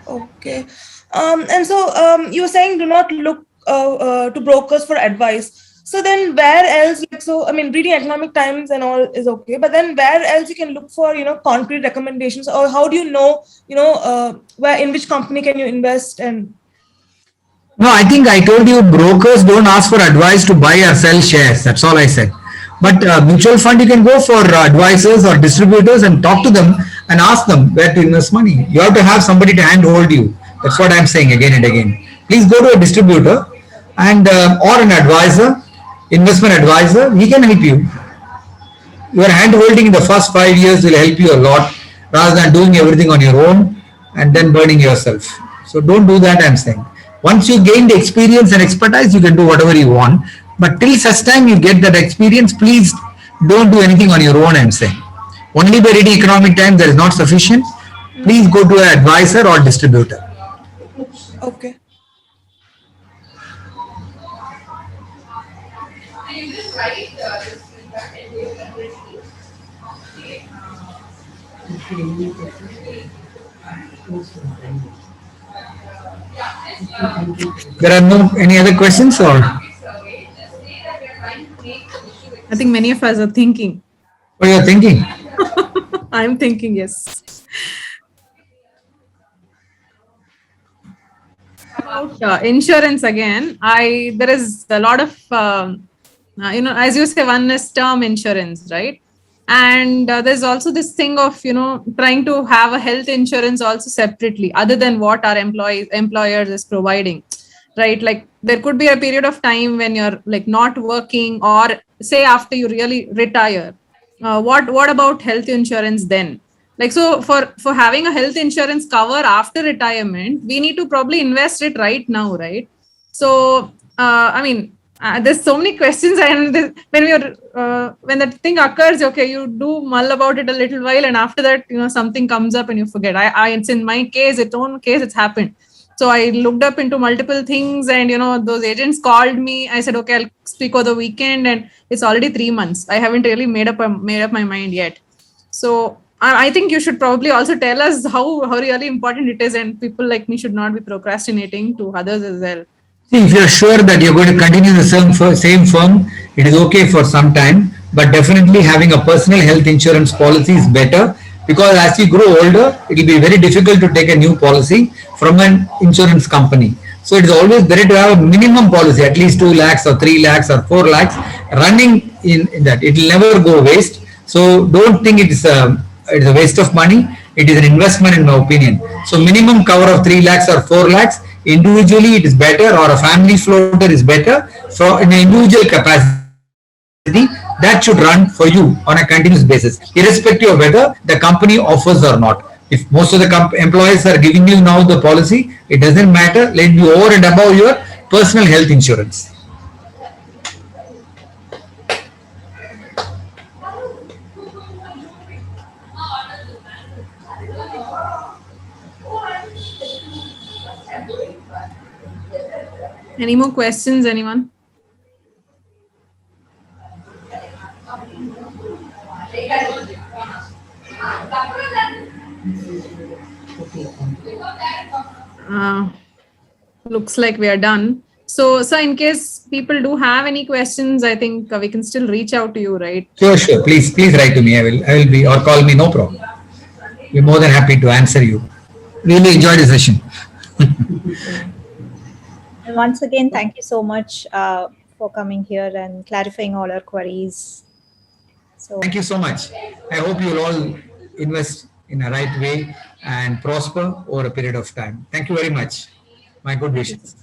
Speaker 5: Okay. And so you were saying do not look to brokers for advice. So then where else, like, so, I mean, reading Economic Times and all is okay, but then where else you can look for, concrete recommendations, or how do you know, where, in which company can you invest? And
Speaker 2: No, I think I told you brokers don't ask for advice to buy or sell shares. That's all I said. But mutual fund, you can go for advisors or distributors and talk to them and ask them where to invest money. You have to have somebody to handhold you. That's what I'm saying again and again. Please go to a distributor and or an advisor, investment advisor. He can help you. Your hand holding in the first 5 years will help you a lot rather than doing everything on your own and then burning yourself. So don't do that, I'm saying. Once you gain the experience and expertise, you can do whatever you want. But till such time you get that experience, please don't do anything on your own, I'm saying. Only by reading Economic Times, that is not sufficient. Please go to an advisor or distributor.
Speaker 5: okay.
Speaker 2: There are no any other questions or?
Speaker 1: I think many of us are thinking.
Speaker 2: What you are thinking?
Speaker 1: I'm thinking, yes. About insurance again, there is a lot of as you say, one is term insurance, right? And there's also this thing of trying to have a health insurance also separately, other than what our employers is providing, right? Like there could be a period of time when you're like not working, or say after you really retire. What about health insurance then? Like, so for having a health insurance cover after retirement, we need to probably invest it right now, right? So there's so many questions, and when that thing occurs, okay, you do mull about it a little while, and after that, something comes up and you forget. It's in my case, it's happened. So I looked up into multiple things, and those agents called me. I said, okay, I'll speak over the weekend, and it's already 3 months. I haven't really made up my mind yet. So I think you should probably also tell us how really important it is, and people like me should not be procrastinating to others as well.
Speaker 2: See, if you're sure that you're going to continue the same firm, it is okay for some time, but definitely having a personal health insurance policy is better, because as you grow older, it will be very difficult to take a new policy from an insurance company. So it is always better to have a minimum policy, at least 2 lakhs or 3 lakhs or 4 lakhs running in that. It will never go waste. So don't think it is a waste of money. It is an investment, in my opinion. So minimum cover of 3 lakhs or 4 lakhs, individually it is better, or a family floater is better. So in an individual capacity, that should run for you on a continuous basis, irrespective of whether the company offers or not. If most of the employees are giving you now the policy, it doesn't matter. Let it be over and above your personal health insurance.
Speaker 1: Any more questions, anyone? Looks like we are done. So in case people do have any questions, I think we can still reach out to you, right?
Speaker 2: Sure. Please write to me. I will be, or call me, no problem. We're more than happy to answer you. Really enjoyed the session.
Speaker 4: And once again, thank you so much for coming here and clarifying all our queries. So
Speaker 2: thank you so much. I hope you'll all invest in a right way and prosper over a period of time. Thank you very much. My good wishes.